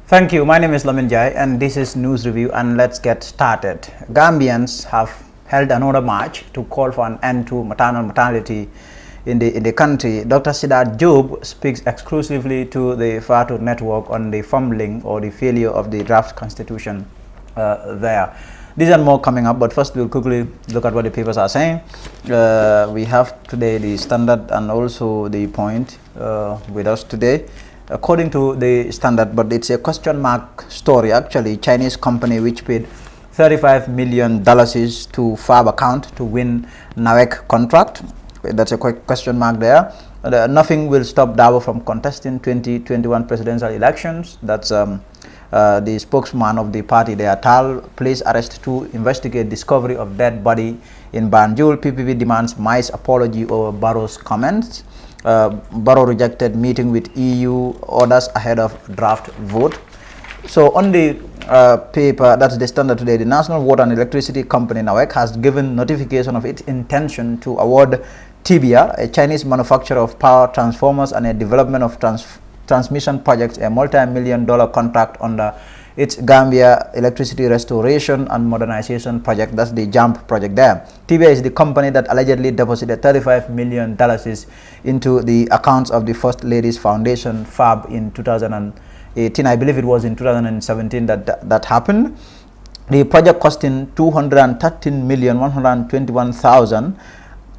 Thank you. My name is Lamin Jai and this is News Review, and let's get started. Gambians have held another march to call for an end to maternal mortality in the country. Dr. Siddharth Job speaks exclusively to the Fatu network on the fumbling or the failure of the draft constitution there. These and more coming up, but first we'll quickly look at what the papers are saying. We have today the Standard and also the Point with us today. According to the Standard, but it's a question mark story actually. Chinese company which paid $35 million to FAB account to win NAWEC contract. That's a quick question mark there. Nothing will stop Dabo from contesting 2021 presidential elections. That's the spokesman of the party there. Tal, police arrest to investigate discovery of dead body in Banjul. PPP demands MICE apology over Barrow's comments. Barrow rejected meeting with EU, orders ahead of draft vote. So on the paper, that's the Standard today, the National Water and Electricity Company NAWEC has given notification of its intention to award Tibia, a Chinese manufacturer of power transformers and a development of transmission projects, a multi-million-dollar contract under its Gambia Electricity Restoration and Modernization Project. That's the JAMP project there. Tibia is the company that allegedly deposited $35 million into the accounts of the First Lady's Foundation, FAB, in 2018. I believe it was in 2017 that happened. The project costing $213,121,000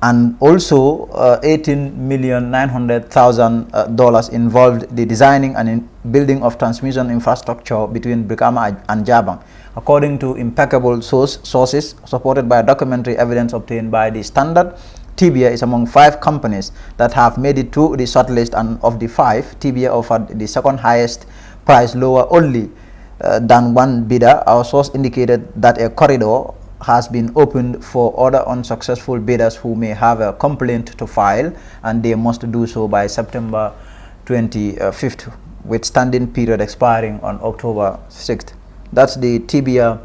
and also $18,900,000 involved the designing and building of transmission infrastructure between Brikama and Jabang. According to impeccable sources supported by documentary evidence obtained by the Standard, Tibia is among 5 companies that have made it to the shortlist, and of the 5, Tibia offered the second highest price, lower only than one bidder. Our source indicated that a corridor has been opened for other unsuccessful bidders who may have a complaint to file, and they must do so by September 25th, with standing period expiring on October 6th. That's the Tibia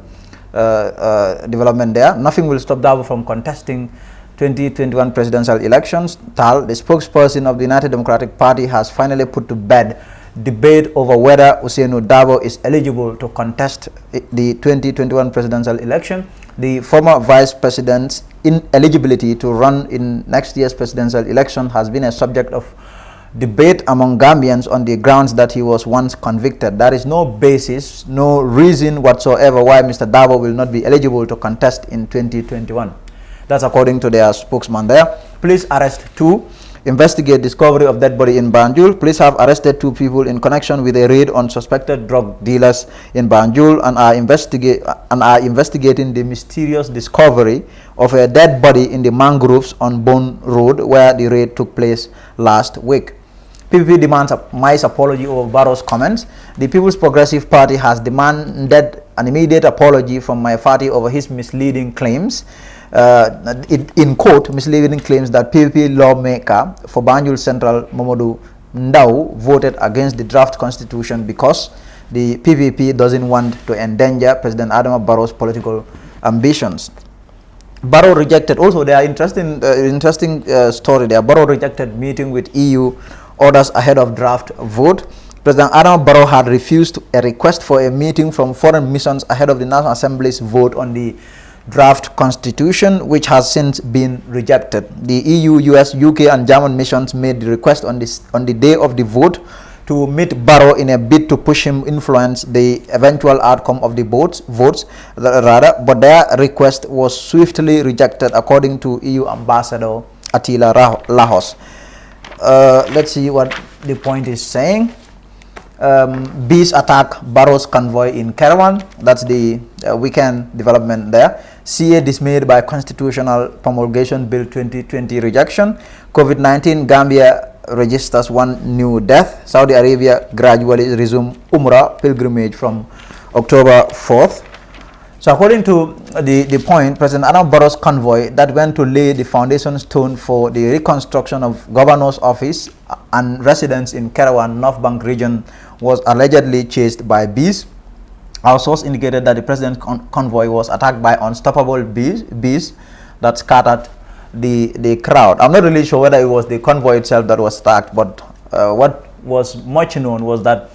development there. Nothing will stop Dabo from contesting 2021 presidential elections. Tal, the spokesperson of the United Democratic Party, has finally put to bed debate over whether Ousainou Darboe is eligible to contest the 2021 presidential election. The former vice president's ineligibility to run in next year's presidential election has been a subject of debate among Gambians on the grounds that he was once convicted. There is no basis, no reason whatsoever why Mr. Darboe will not be eligible to contest in 2021. That's according to their spokesman there. Police arrest 2. Investigate discovery of dead body in Banjul. Police have arrested 2 people in connection with a raid on suspected drug dealers in Banjul and are investigating the mysterious discovery of a dead body in the mangroves on Bone Road, where the raid took place last week. PPP demands a MICE apology over Barrow's comments. The People's Progressive Party has demanded an immediate apology from Maifati over his misleading claims. In quote, misleading claims that PPP lawmaker for Banjul Central, Mamadou Ndao, voted against the draft constitution because the PPP doesn't want to endanger President Adama Barrow's political ambitions. Barrow rejected, also there are interesting story there. Barrow rejected meeting with EU, orders ahead of draft vote. President Adama Barrow had refused a request for a meeting from foreign missions ahead of the National Assembly's vote on the draft constitution, which has since been rejected. The EU, US, UK and German missions made the request on the day of the vote to meet Barrow in a bid to push him influence the eventual outcome of the votes, but their request was swiftly rejected, according to EU Ambassador Attila Lahos. Let's see what the Point is saying. Bees attack Barrow's convoy in Kerawan. That's the weekend development there. CA dismayed by constitutional promulgation bill 2020 rejection. COVID-19, Gambia registers 1 new death. Saudi Arabia gradually resume Umrah pilgrimage from October 4th. So according to the Point, President Adam Barrow's convoy that went to lay the foundation stone for the reconstruction of governor's office and residents in Kerawan, North Bank region, was allegedly chased by bees. Our source indicated that the president's convoy was attacked by unstoppable bees that scattered the crowd. I'm not really sure whether it was the convoy itself that was attacked, but what was much known was that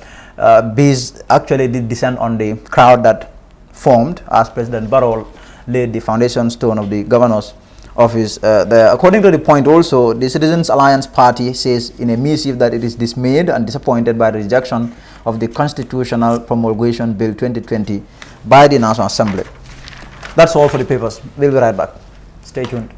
bees actually did descend on the crowd that formed as President Barrow laid the foundation stone of the governor's office there. According to the point also, the Citizens Alliance Party says in a missive that it is dismayed and disappointed by the rejection of the Constitutional Promulgation Bill 2020 by the National Assembly. That's all for the papers. We'll be right back. Stay tuned.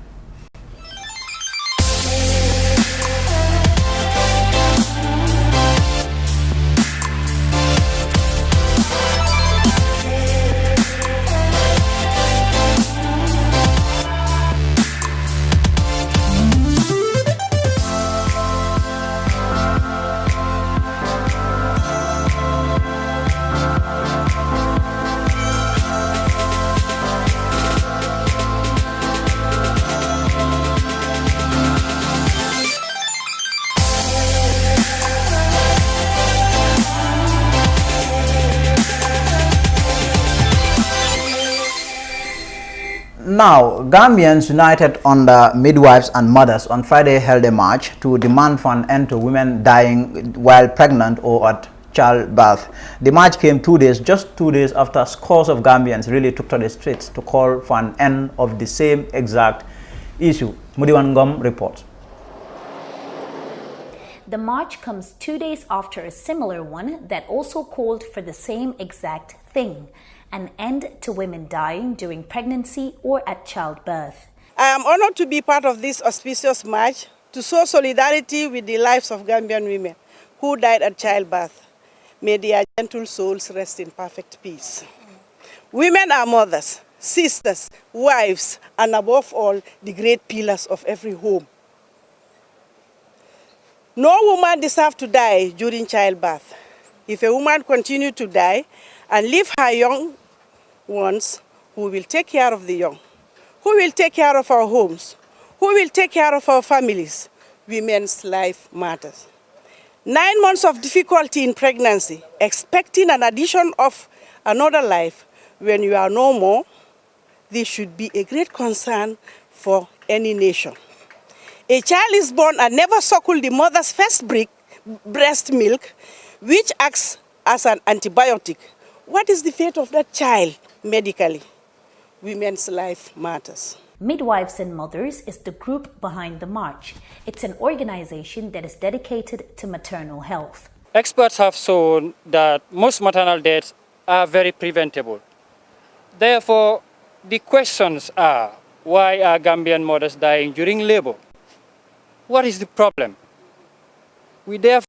Now, Gambians united under midwives and mothers on Friday held a march to demand for an end to women dying while pregnant or at childbirth. The march came just 2 days after scores of Gambians really took to the streets to call for an end of the same exact issue. Mudiwangom reports. The march comes 2 days after a similar one that also called for the same exact thing: an end to women dying during pregnancy or at childbirth. I am honored to be part of this auspicious march to show solidarity with the lives of Gambian women who died at childbirth. May their gentle souls rest in perfect peace. Women are mothers, sisters, wives, and above all, the great pillars of every home. No woman deserves to die during childbirth. If a woman continues to die and leave her young ones, who will take care of the young? Who will take care of our homes? Who will take care of our families? Women's life matters. 9 months of difficulty in pregnancy, expecting an addition of another life when you are no more, this should be a great concern for any nation. A child is born and never suckles the mother's first breast milk, which acts as an antibiotic. What is the fate of that child medically? Women's life matters. Midwives and Mothers is the group behind the march. It's an organization that is dedicated to maternal health. Experts have shown that most maternal deaths are very preventable. Therefore, the questions are, why are Gambian mothers dying during labor? What is the problem? We therefore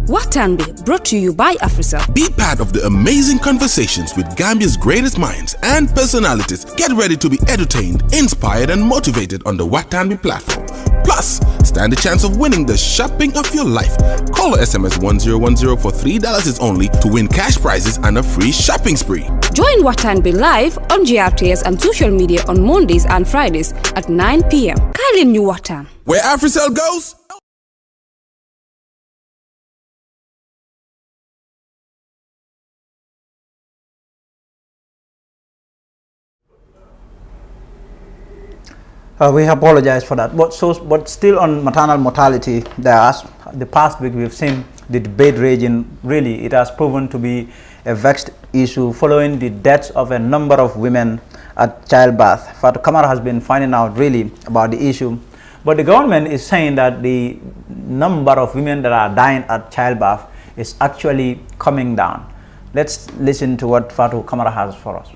Watanbe, brought to you by Afrisa. Be part of the amazing conversations with Gambia's greatest minds and personalities. Get ready to be entertained, inspired, and motivated on the Watanbe platform. Plus, stand a chance of winning the shopping of your life. Call or SMS 1010 for $3 is only to win cash prizes and a free shopping spree. Join Watanbe live on GRTS and social media on Mondays and Fridays at 9 p.m. Kailin New Watan. Where AfriCell goes. We apologize for that. But still on maternal mortality, the past week we've seen the debate raging. Really, it has proven to be a vexed issue following the deaths of a number of women at childbirth. Fatu Kamara has been finding out really about the issue, but the government is saying that the number of women that are dying at childbirth is actually coming down. Let's listen to what Fatu Kamara has for us.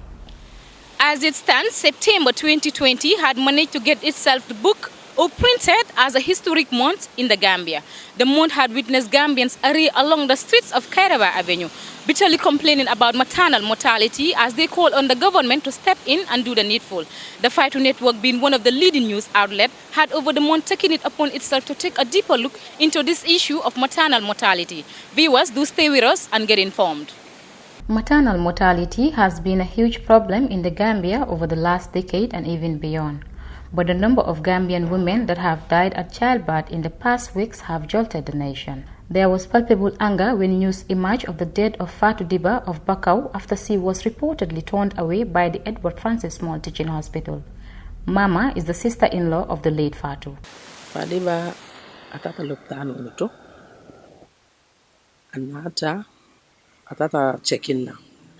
As it stands, September 2020 had managed to get itself booked or printed as a historic month in the Gambia. The month had witnessed Gambians array along the streets of Kairawa Avenue, bitterly complaining about maternal mortality as they called on the government to step in and do the needful. The Fight Network, being one of the leading news outlets, had over the month taken it upon itself to take a deeper look into this issue of maternal mortality. Viewers, do stay with us and get informed. Maternal mortality has been a huge problem in the Gambia over the last decade and even beyond. But the number of Gambian women that have died at childbirth in the past weeks have jolted the nation. There was palpable anger when news emerged of the death of Fatou Diba of Bakau after she was reportedly turned away by the Edward Francis Small Teaching Hospital. Mama is the sister-in-law of the late Fatou. Fadiba atata loptano uto atata check-in na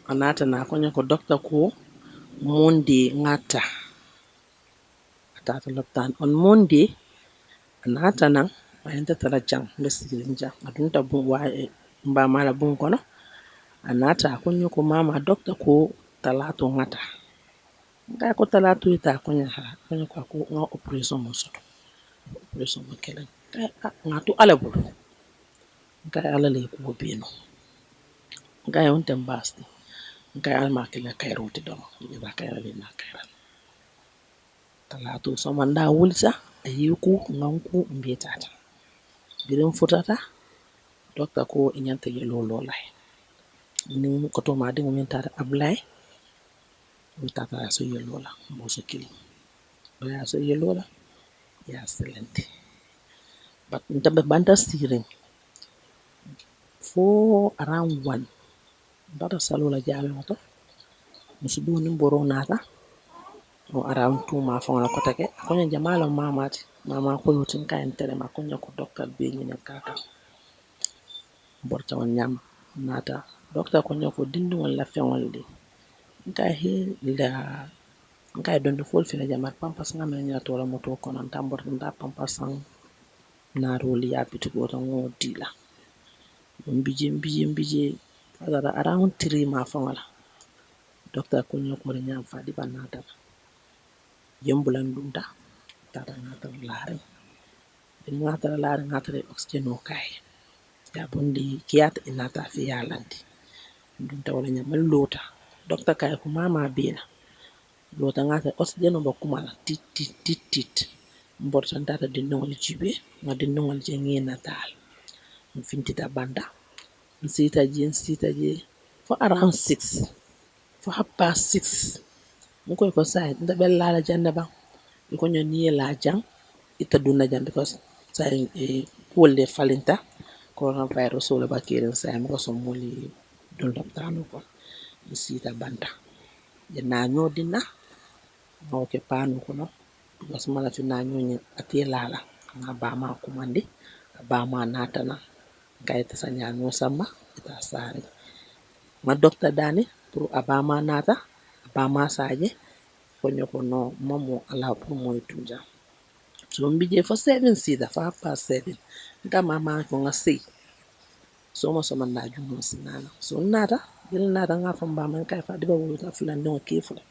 anata na konya ko doctor ko Monday ngata atata loptan on Monday anata na ayanta tala jang besirinja adunta bu wa mba mala bun kono anata konya ko mama doctor ko talato ngata nga ko talato ita konya ko nga operation mo soto operation mo kelen ngatu alabul nga ala le ko bino nga yon tembasti nga alma kila kairoti dom ba kaira le na kaira talato so manda wulsa ayiku nganku mbetata birin futata doctor ko inyanta yelo lolay ni ko to ma dingo min tata ablay tata so yelo la mo so kili ya so yelo la ya selenti but ntambe banda steering for around 1 bata salula jame moto musudu ni mboro nata o around 2 ma fona ko take konya jamala mama ko yotin ka entere ma konya ko doctor be ni kaka borta won nyam nata doctor konya ko dindu wala fewol de nka he la nka don fol fina jamar pampas ngam ni tola moto ko non tambor nda pampas sang na roli ya bitu ko tan wodi la mbije fadara around 3 ma fawala doctor kunyo ko nyam fadi banata yembulan dunda tata ngata laare ngata oxygen o kay ya bondi kiyata inata fi yalandi dunda wala nyam lota doctor kay ko mama bina lota ngata oxygen o bakumala tit mbortan tata dinno wala jibe ma dinno wala jengi natal mfintita banda sita je for around 6 for half past 6 muko ko say nda bella la jande ba ko nyoni la jang ita dunna jang because say wolde falinta coronavirus wala bakirin say mo so moli don laptano ko sita banda je na nyodina mo ke panu ko no because mala fi na nyoni atela la nga ba ma ko mandi ba ma natana kayta sanya no sama ita sare ma docteur dani pour abama nata abama saje ko nyoko no momo ala pour moy tunja so mbije fo 7 sida fa pa 7 nga mama ko nga sei so mo so man na jumo sinana so nata dil nata nga fa mbama kay fa diba wo ta fulan no kifula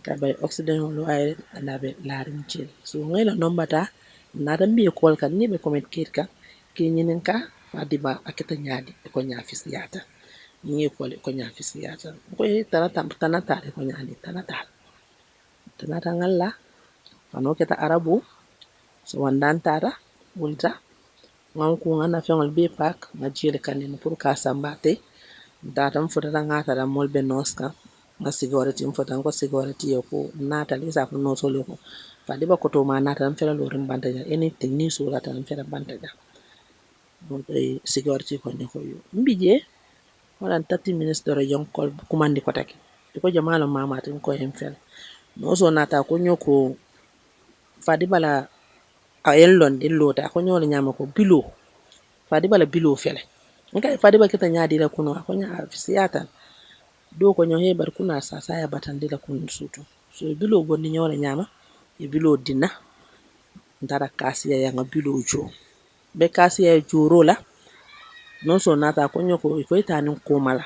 ka bay oxygen lo ay na be larin cil so ngela nombata nata mbi ko kan ni be comment kirka ki nyinen ka fadiba aketa nyaadi ko nyaafisiyata ni ko nyaafisiyata ko tanata ko nyaani tanata ngalla fano keta arabu so wandan tara wulta nganku ngana fengol be pak ma jele kanin pour ka sambate datam fotata ngata da molbe noska ma sigorati mfotan ko sigorati ko nata lisa ko no solo ko fadiba ko to ma nata fela lo rimbanta ja anything ni so lata fela banta ja security ko ne ko yo mbije wala 30 minutes doro yonkol kumandi ko take ko jamalo mama tin ko en fel no so nata ko nyoko fadi bala a yellon din lota ko nyolo nyama ko bilo fadi bala bilo fele ngai fadi ba kita nyaadi la kuno ko nya fisiyata do ko nyo hebar kuna sasa ya batandi la kun sutu so bilo gonni nyolo nyama e bilo dina ndara kasiya ya nga bilo jo be kasiya juro la non so nata ko nyoko ko itani ko mala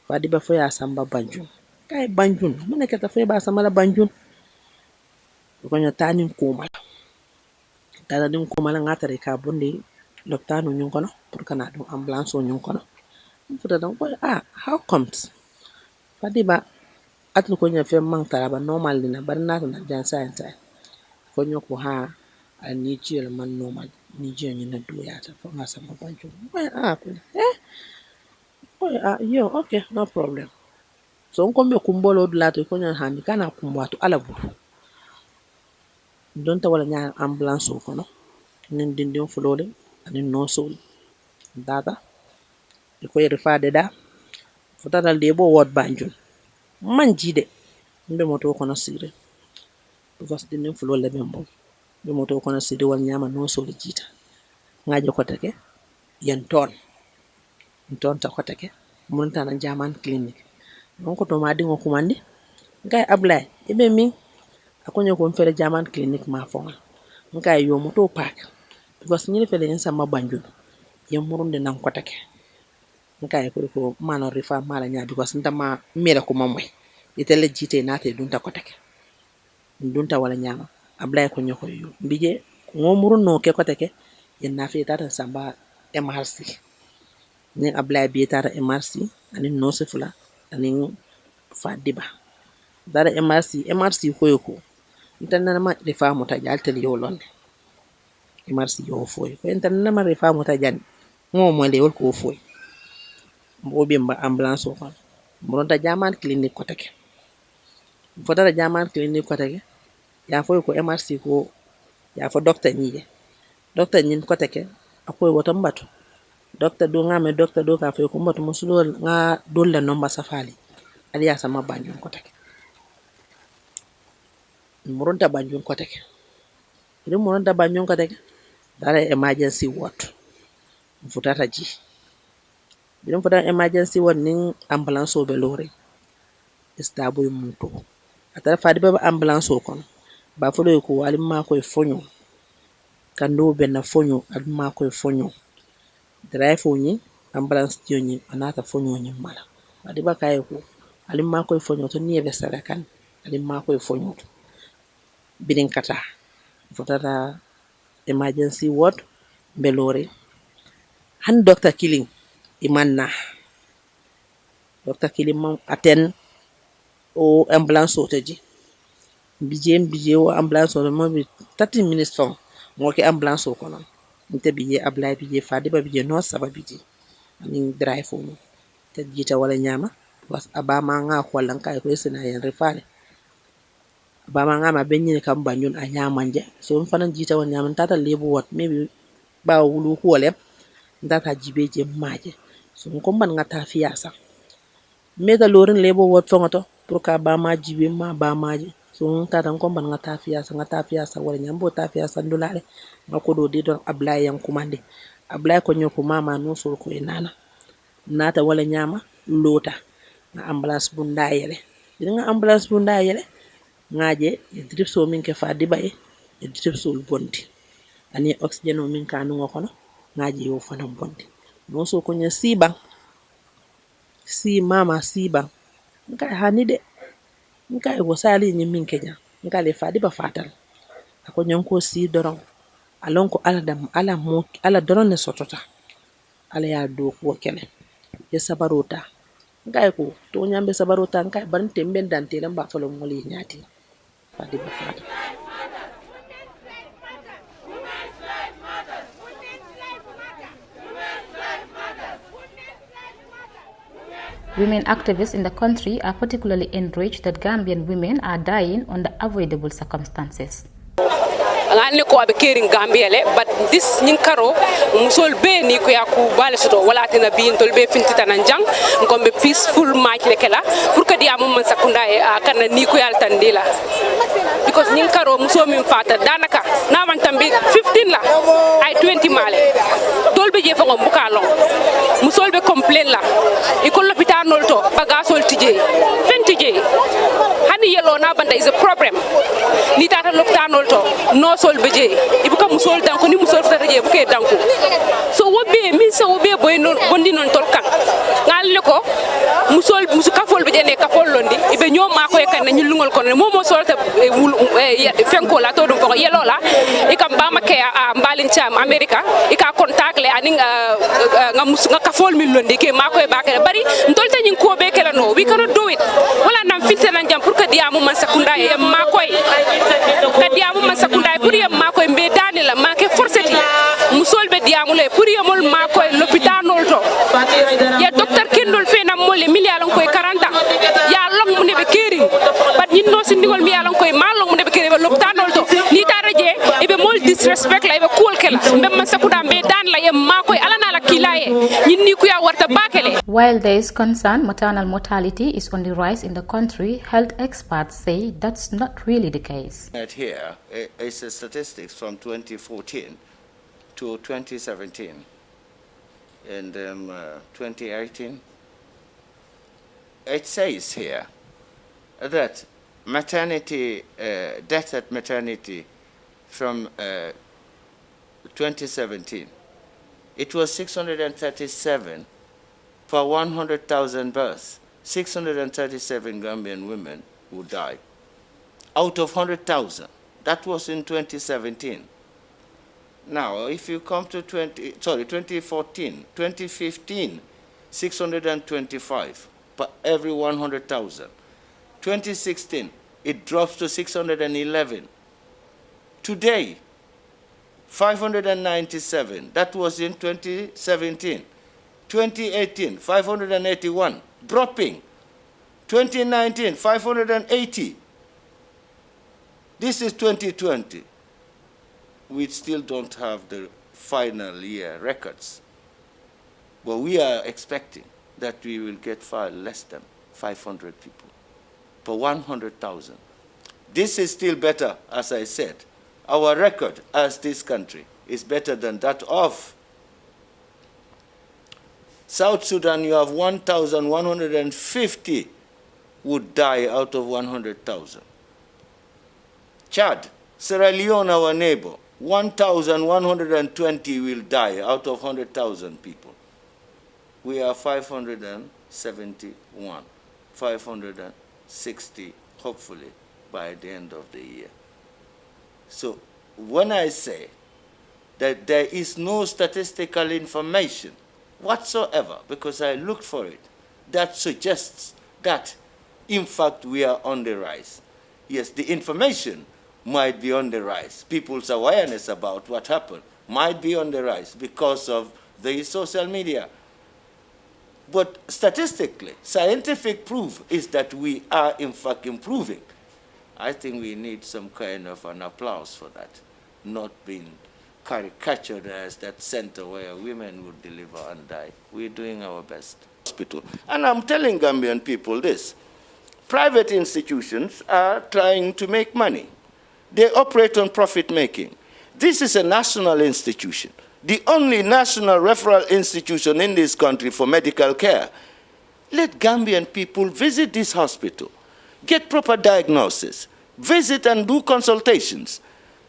fadi ba fo ya samba banjun kay banjun mun ne keta fo ba samala banjun ko nyo tani ko mala dara dim ko mala ngata re ka bonde loptano nyun kono pour kana do ambulance o nyun kono futa dan ko how comes fadi ba atlu ko nya fe man tara ba normal dina bar nata na jan science ko nyoko ha ani jiel man normal ni jiel ni na do ya ta fo ngasa ma banjun ko Yo, okay, no problem. So nkombe kumbolo dulato ikonya hani kana kumbwatu ala bulu. Donta wala nya ambulance ko no. Nin dindin fulole ani no sol. Data ko refa de da. Futata lebo ward banjul. Manjide mbe moto ko no sire. Because dindin fulole bembo. Mbe moto ko no sire wal nyama no sol jita. Ngaje ko take yen ton ta ko take mun tan jaman clinic donc to ma dingo kumandi ngay ablay ibe mi akonyo ko fere jaman clinic ma fo ngay yo moto pak because ni fele en sama banjul yem murunde nan ko take ngay ko mano rifa mala nya because ndama mira ko mamoy itele jite nate dunta ko take dunta wala nyama ablay ko nyoko yo bije ngo murun no ke ko take yen na fi tata samba MRC ni ablay bi tata MRC ani no se fula ani fadiba dara MRC ko intana ma refa mota jaltel yo londe MRC yo foy ko intana ma refa mota jan ngo mo le ko foy bo bi mba ambulance ko moronta jaman clinic ko take fodara jaman clinic ko take ya foy ko MRC ko ya fo docteur ni ko take akoy woto mbatu docteur do ngame docteur do ka foy ko mbatu musulo nga dolle nomba safali aliya sama banjun ko take moronta banjun ko take ile moronta banjun ko take dara emergency ward futata ji bilam futa emergency ward nin ambulance o be lore stable muto atara fadi ba ambulance o kon ba folo ko wali ma ko fonyo kando be na fonyo aduma ko fonyo drive fonyi ambulance tionyi anata fonyo nyi mala adi ba kay ko ali ma ko fonyo to niebe sala kan ali ma ko fonyo bidin kata futata emergency ward belore han doctor killing imanna doctor killing man aten o ambulance o teji bije o ambulance o mo bi 30 minutes fon mo ke ambulance o kono nte bije ablay bije fadi ba bije no saba bije ani drive o te jita wala nyama was abama nga ko lan kay ko sina yan refale abama nga ma benyi kam banyun a nyamanje so on fanan jita wala nyama tata lebu wat maybe ba wulu ko le ndata jibeje maaje so ko ban ngata fiasa meda lorin lebo wat fongoto pour ka ba ma jibe ma ba maaje so tata ko ban ngata fiasa wala nyambo ta fiasa ndulale ngako do de don ablay yan kumande ablay ko nyoko mama no so ko enana nata wala nyama lota na ambulance bu ndayele dina ambulance bu ndayele ngaje drip so min ke fa dibaye drip so bondi ani oxygen o min kanu ngokono ngaje yo fana bondi no so ko nya siba si mama siba nka hanide nka go sali ni min kenya nka le fa diba fatal ako nyanko si doron alon ko ala doron ne sotota ala ya do ko kele e sabarota nka ko to nyambe sabarota nka ban temben dante lamba falo ngoli nyati fa diba fatal. Women activists in the country are particularly enraged that Gambian women are dying under avoidable circumstances. ngani ko abe kering Gambia le but this nyinkaro musol be ni ko yaku bale soto wala tina bi tol be fintita nan jang ngombe peaceful match le kala pour que dia mum man sakunda e kana ni ko yal tandila because nyinkaro muso min fata danaka na man tambi 15 la ay 20 male tol be je fa ngom buka long musol be complain la e ko l'hôpital to bagasol tije fentije hani yelo na banda is a problem ni tata l'hôpital to no sol beje ibuka musol danko ni musol fata je buke danko so wobe min sa wobe boy non bondi non tolkan ngalle ko musol musu kafol beje ne kafol londi ibe nyom ma ko kan ñu lungol ko momo solta fenko la to dum ko yelo la e kam ba make a mbalin cham america e ka contact le ani nga musu nga kafol mi londi ke ma ko e bakere bari ntolta ñin ko be kala no we cannot do it wala nam fitte nan jam pour que diamu man sakunda e ma koy ka diamu man sakunda pour yam ma koy be dani la ma ke forceti musol be diamu le pour yamol ma koy l'hôpital nol to ya docteur ken sindigol mi yalan koy malong mo de kere be lopitanol to ni taraje e be mol disrespect la e be cool kala mem man sakuda be dan la e ma koy alana la kilaye ñin ni ku ya warta bakele. While there is concern maternal mortality is on the rise in the country, health experts say that's not really the case. Here is the statistics from 2014 to 2017 and 2018. It says here that maternity death at maternity from 2017, it was 637 for 100,000 births. 637 Gambian women who died out of 100,000. That was in 2017. Now, if you come to 2014, 2015, 625 per every 100,000. 2016, it drops to 611. Today, 597. That was in 2017. 2018, 581, dropping. 2019, 580. This is 2020. We still don't have the final year records. But we are expecting that we will get far less than 500 people per 100,000. This is still better, as I said. Our record as this country is better than that of South Sudan. You have 1,150 would die out of 100,000. Chad, Sierra Leone, our neighbor, 1,120 will die out of 100,000 people. We are 571, 560, hopefully, by the end of the year. So when I say that there is no statistical information whatsoever, because I looked for it, that suggests that, in fact, we are on the rise. Yes, the information might be on the rise. People's awareness about what happened might be on the rise because of the social media. But statistically, scientific proof is that we are, in fact, improving. I think we need some kind of an applause for that, not being caricatured as that center where women would deliver and die. We're doing our best. Hospital. And I'm telling Gambian people this. Private institutions are trying to make money. They operate on profit making. This is a national institution, the only national referral institution in this country for medical care. Let Gambian people visit this hospital, get proper diagnosis, visit and do consultations.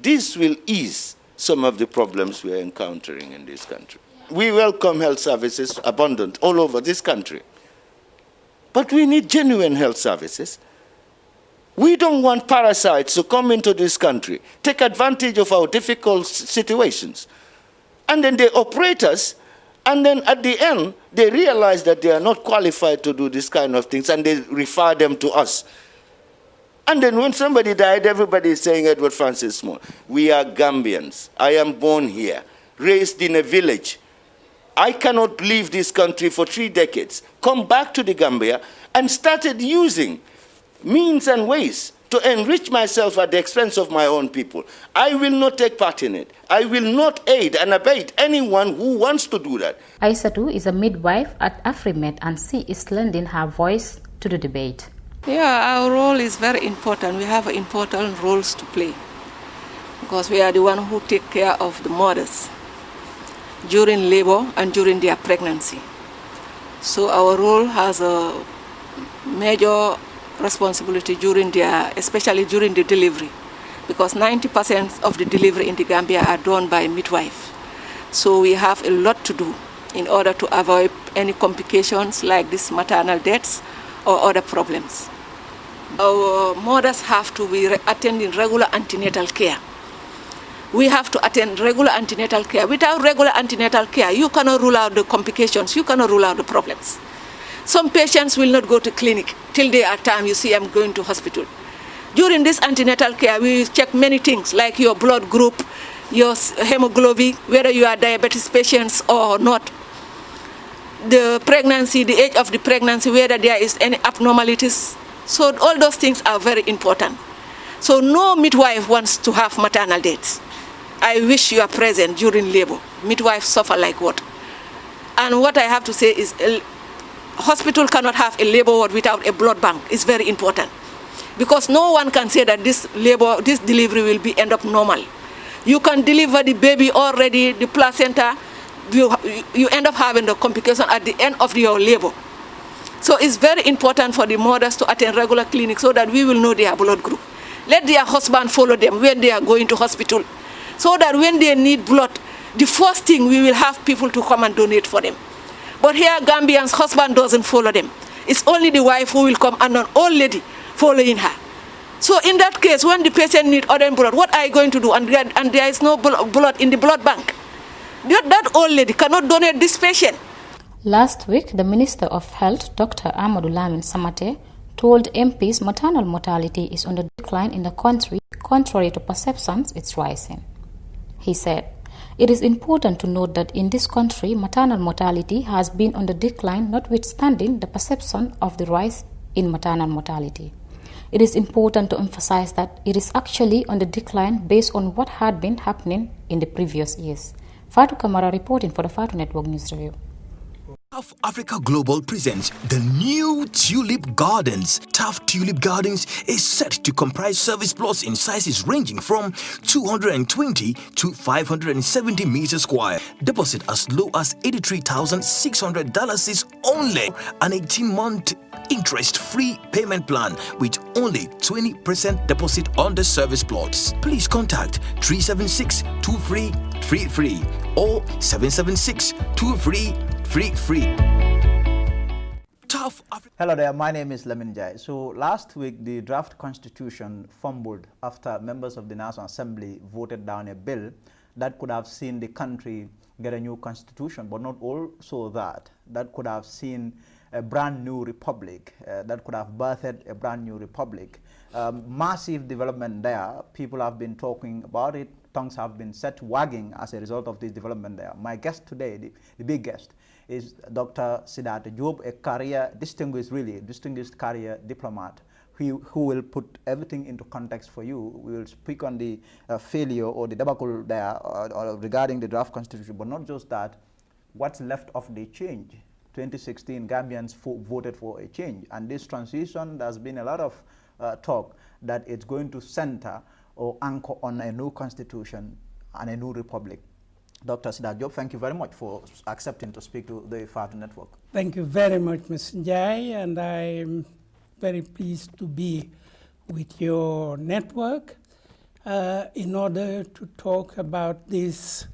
This will ease some of the problems we are encountering in this country. We welcome health services abundant all over this country. But we need genuine health services. We don't want parasites to come into this country, take advantage of our difficult situations. And then they operate us, and then at the end, they realize that they are not qualified to do this kind of things, and they refer them to us. And then when somebody died, everybody is saying Edward Francis Small. We are Gambians. I am born here, raised in a village. I cannot leave this country for 3 decades, come back to the Gambia, and started using means and ways to enrich myself at the expense of my own people. I will not take part in it. I will not aid and abet anyone who wants to do that. Aisatu is a midwife at AfriMed and she is lending her voice to the debate. Yeah, our role is very important. We have important roles to play because we are the one who take care of the mothers during labor and during their pregnancy. So our role has a major responsibility especially during the delivery, because 90% of the delivery in the Gambia are done by midwife. So we have a lot to do in order to avoid any complications like this maternal deaths or other problems. Our mothers have to be attending regular antenatal care. We have to attend regular antenatal care. Without regular antenatal care, you cannot rule out the complications, you cannot rule out the problems. Some patients will not go to clinic till they are time you see them going to hospital. During this antenatal care, we check many things like your blood group, your hemoglobin, whether you are diabetes patients or not. The pregnancy, the age of the pregnancy, whether there is any abnormalities So all those things are very important. So no midwife wants to have maternal deaths. I wish you are present during labor. Midwives suffer like what? And what I have to say is hospital cannot have a labor ward without a blood bank. It's very important. Because no one can say that this delivery will end up normal. You can deliver the baby already, the placenta, you end up having the complication at the end of your labor. So it's very important for the mothers to attend regular clinics so that we will know their blood group. Let their husband follow them when they are going to hospital, so that when they need blood, the first thing we will have people to come and donate for them. But here, Gambians' husband doesn't follow them. It's only the wife who will come and an old lady following her. So in that case, when the patient needs other blood, what are you going to do? And there is no blood in the blood bank. That old lady cannot donate this patient. Last week, the Minister of Health, Dr. Amadou Lamin Samate, told MPs maternal mortality is on the decline in the country, contrary to perceptions it's rising. He said, "It is important to note that in this country, maternal mortality has been on the decline, notwithstanding the perception of the rise in maternal mortality. It is important to emphasize that it is actually on the decline based on what had been happening in the previous years." Fatou Kamara reporting for the Fatou Network News Review. TAF Africa Global presents the new Tulip Gardens. TAF Tulip Gardens is set to comprise service plots in sizes ranging from 220 to 570 meters square. Deposit as low as $83,600 is only an 18-month interest-free payment plan with only 20% deposit on the service plots. Please contact 376-2333 or 776-2333. Hello there, my name is Lamin Jai. So last week the draft constitution fumbled after members of the National Assembly voted down a bill that could have seen the country get a new constitution, but not also that could have seen a brand new republic, that could have birthed a brand new republic. Massive development there. People have been talking about it. Tongues have been set wagging as a result of this development there. My guest today, the big guest, is Dr. Sidat Job, a distinguished career diplomat who will put everything into context for you. We will speak on the failure or the debacle there or regarding the draft constitution, but not just that, what's left of the change. 2016, Gambians voted for a change, and this transition, there's been a lot of talk that it's going to center or anchor on a new constitution and a new republic. Dr. Sidat Job, thank you very much for accepting to speak to the Fatou Network. Thank you very much, Mr. Njai, and I'm very pleased to be with your network in order to talk about this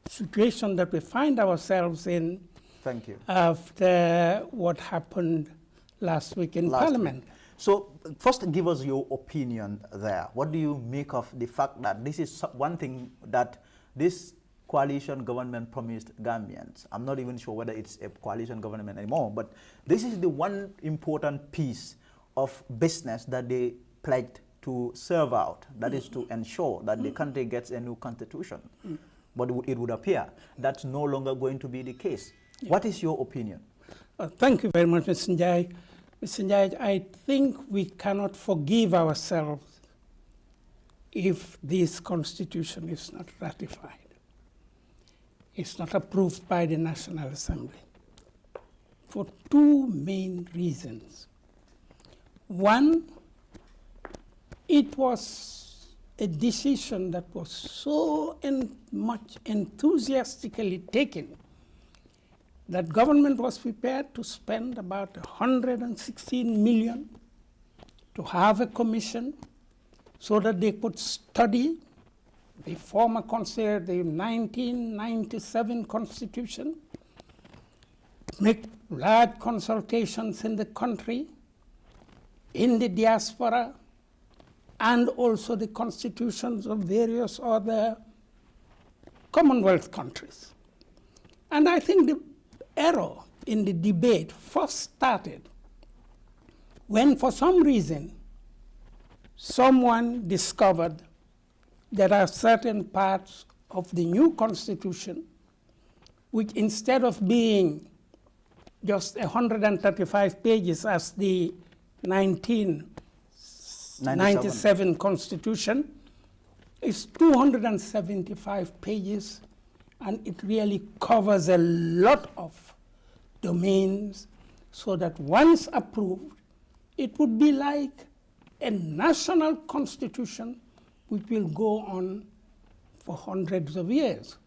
situation that we find ourselves in. Thank you. After what happened last week in Parliament. So first, give us your opinion there. What do you make of the fact that this is one thing that this coalition government promised Gambians? I'm not even sure whether it's a coalition government anymore, but this is the one important piece of business that they pledged to serve out, that is to ensure that the country gets a new constitution. But it would appear that's no longer going to be the case. Yeah. What is your opinion? Thank you very much, Mr. Njai. Mr. Njai, I think we cannot forgive ourselves if this constitution is not ratified. It's not approved by the National Assembly for two main reasons. One, it was a decision that was so much enthusiastically taken that government was prepared to spend about $116 million to have a commission so that they could study the former considered the 1997 Constitution, make large consultations in the country, in the diaspora, and also the constitutions of various other Commonwealth countries. And I think the error in the debate first started when, for some reason, someone discovered there are certain parts of the new Constitution which, instead of being just 135 pages as the 1997 Constitution is 275 pages, and it really covers a lot of domains, so that once approved, it would be like a national constitution which will go on for hundreds of years.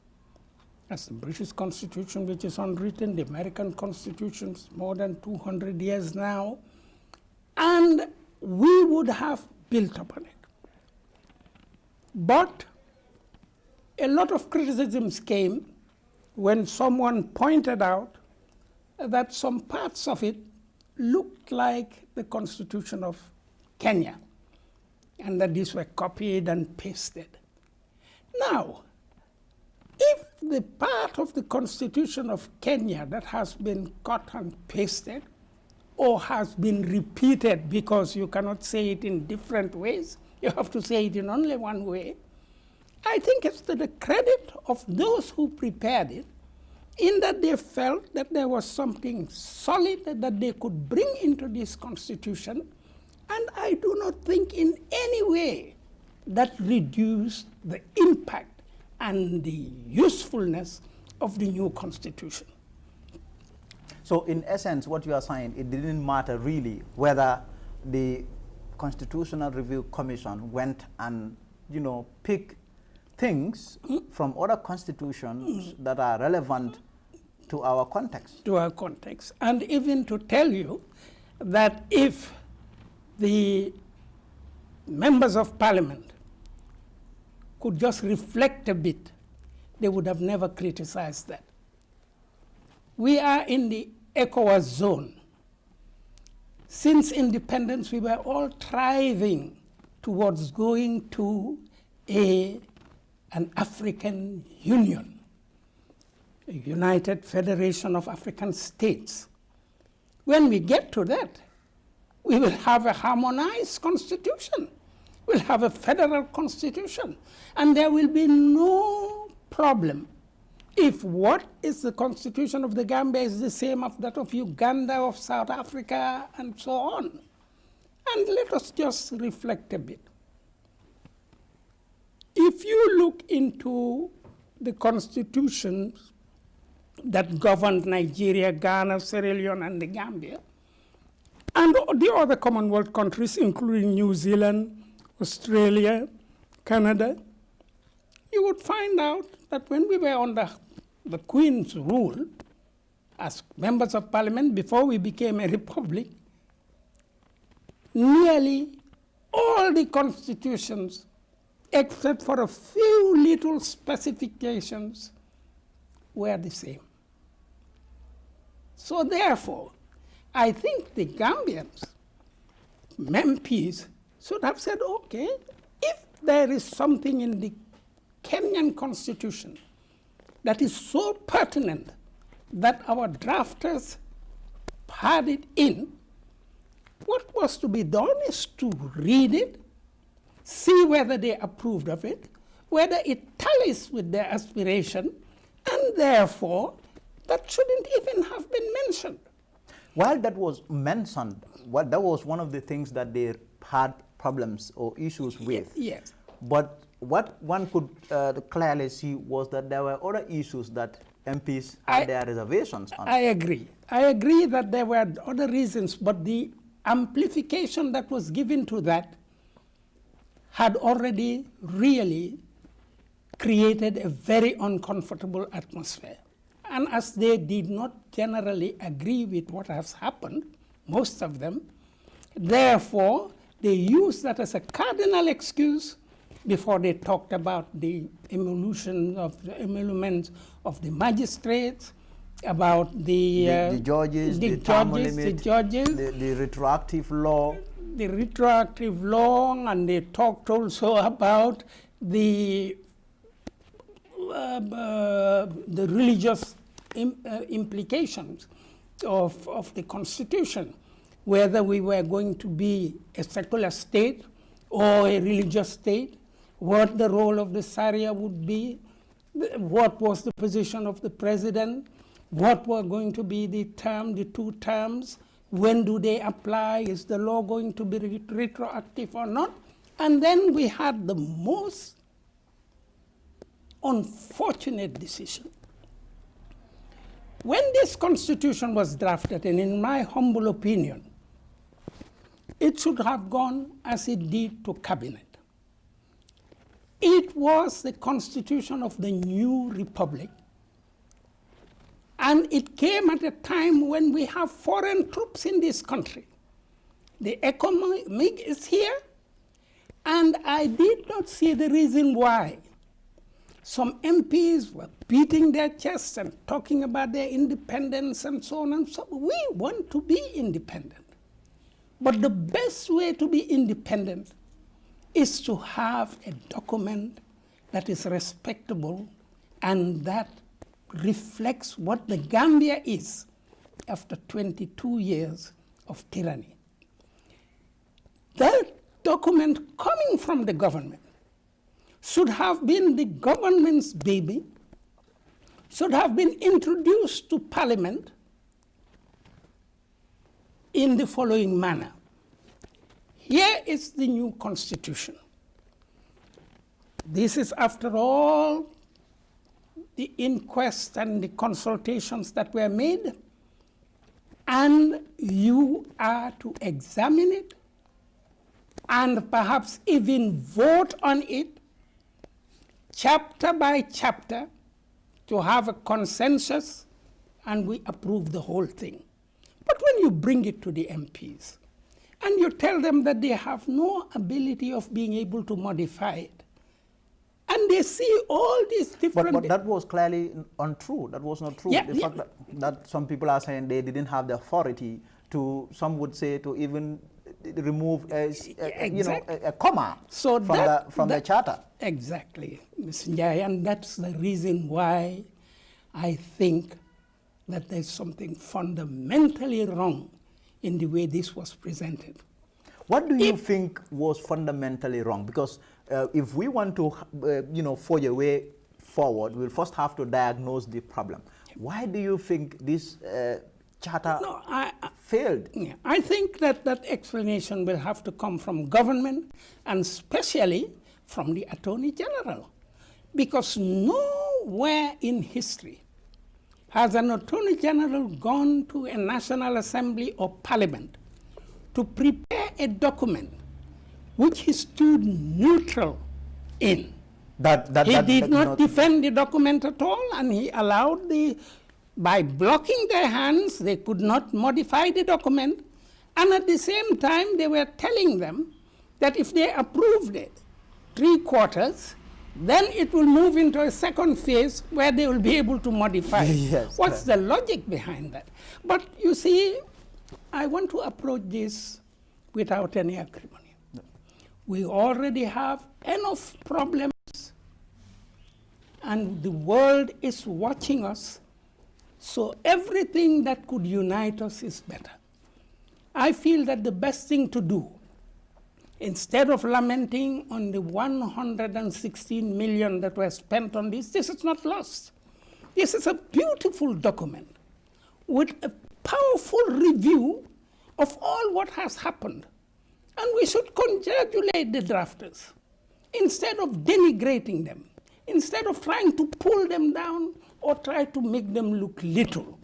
As the British Constitution, which is unwritten, the American Constitution is more than 200 years now, and we would have built upon it. But a lot of criticisms came when someone pointed out that some parts of it looked like the Constitution of Kenya, and that these were copied and pasted. Now, if the part of the Constitution of Kenya that has been cut and pasted, or has been repeated, because you cannot say it in different ways, you have to say it in only one way, I think it's to the credit of those who prepared it, in that they felt that there was something solid that they could bring into this Constitution, and I do not think in any way that reduced the impact and the usefulness of the new Constitution. So in essence, what you are saying, it didn't matter really whether the Constitutional Review Commission went and, pick things from other constitutions that are relevant to our context. To our context. And even to tell you that if the members of Parliament could just reflect a bit, they would have never criticized that. We are in the ECOWAS zone. Since independence, we were all striving towards going to an African Union, a United Federation of African States. When we get to that, we will have a harmonized constitution. We'll have a federal constitution. And there will be no problem if what is the constitution of the Gambia is the same as that of Uganda, of South Africa, and so on. And let us just reflect a bit. If you look into the constitutions that governed Nigeria, Ghana, Sierra Leone, and the Gambia, and the other Commonwealth countries, including New Zealand, Australia, Canada, you would find out that when we were under the Queen's rule, as members of Parliament, before we became a republic, nearly all the constitutions, except for a few little specifications, were the same. So therefore, I think the Gambians, MPs, should have said, okay, if there is something in the Kenyan constitution that is so pertinent that our drafters had it in, what was to be done is to read it, see whether they approved of it, whether it tallies with their aspiration, and therefore that shouldn't even have been mentioned. While that was mentioned, that was one of the things that they had problems or issues with. Yes. But what one could clearly see was that there were other issues that MPs had their reservations on. I agree. I agree that there were other reasons, but the amplification that was given to that had already really created a very uncomfortable atmosphere. And as they did not generally agree with what has happened, most of them, therefore, they used that as a cardinal excuse before they talked about the emoluments of the magistrates, about the judges, the term limit, the retroactive law. The retroactive law, and they talked also about the religious implications of the Constitution, whether we were going to be a secular state or a religious state, what the role of the Sharia would be, what was the position of the president, what were going to be the two terms, When do they apply? Is the law going to be retroactive or not? And then we had the most unfortunate decision. When this constitution was drafted, and in my humble opinion, it should have gone as it did to cabinet. It was the constitution of the new republic. And it came at a time when we have foreign troops in this country. The economic is here, and I did not see the reason why some MPs were beating their chests and talking about their independence and so on and so on. We want to be independent. But the best way to be independent is to have a document that is respectable and that reflects what the Gambia is after 22 years of tyranny. That document coming from the government should have been the government's baby, should have been introduced to Parliament in the following manner. Here is the new constitution. This is, after all, the inquest and the consultations that were made, and you are to examine it and perhaps even vote on it chapter by chapter to have a consensus, and we approve the whole thing. But when you bring it to the MPs and you tell them that they have no ability of being able to modify it, and they see all these different... But that was clearly untrue. That was not true. Yeah, the fact that some people are saying they didn't have the authority to, some would say, to even remove a comma from the charter. Exactly, Ms. Njai, and that's the reason why I think that there's something fundamentally wrong in the way this was presented. What do you think was fundamentally wrong? Because if we want to, forge a way forward, we'll first have to diagnose the problem. Why do you think this charter failed? Yeah, I think that explanation will have to come from government, and especially from the Attorney General. Because nowhere in history has an Attorney General gone to a National Assembly or Parliament to prepare a document which he stood neutral in. He did not defend the document at all, and he allowed by blocking their hands, they could not modify the document, and at the same time they were telling them that if they approved it 3/4, then it will move into a second phase where they will be able to modify it. Yes, what's the logic behind that? But you see, I want to approach this without any acrimony. No. We already have enough problems, and the world is watching us, so everything that could unite us is better. I feel that the best thing to do, instead of lamenting on the 116 million that were spent on this is not lost. This is a beautiful document with a powerful review of all what has happened. And we should congratulate the drafters instead of denigrating them, instead of trying to pull them down or try to make them look little.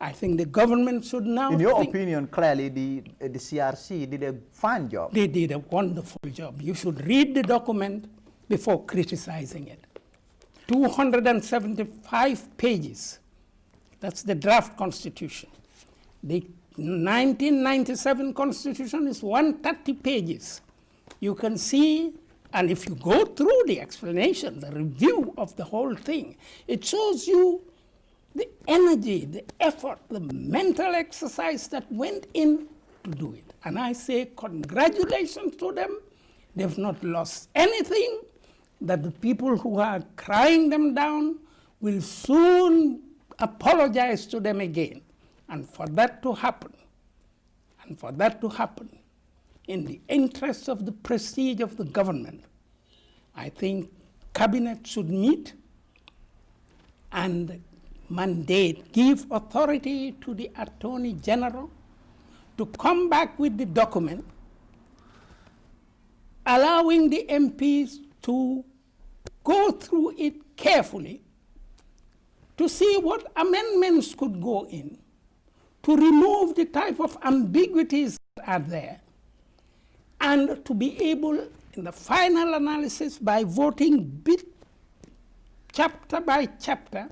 I think the government should now... In your opinion, clearly the CRC did a fine job. They did a wonderful job. You should read the document before criticizing it. 275 pages. That's the draft constitution. The 1997 constitution is 130 pages. You can see, and if you go through the explanation, the review of the whole thing, it shows you the energy, the effort, the mental exercise that went in to do it. And I say congratulations to them. They've not lost anything, that the people who are crying them down will soon apologize to them again. And for that to happen, in the interest of the prestige of the government, I think cabinet should meet and mandate, give authority to the Attorney General to come back with the document, allowing the MPs to go through it carefully to see what amendments could go in, to remove the type of ambiguities that are there, and to be able, in the final analysis, by voting bit, chapter by chapter,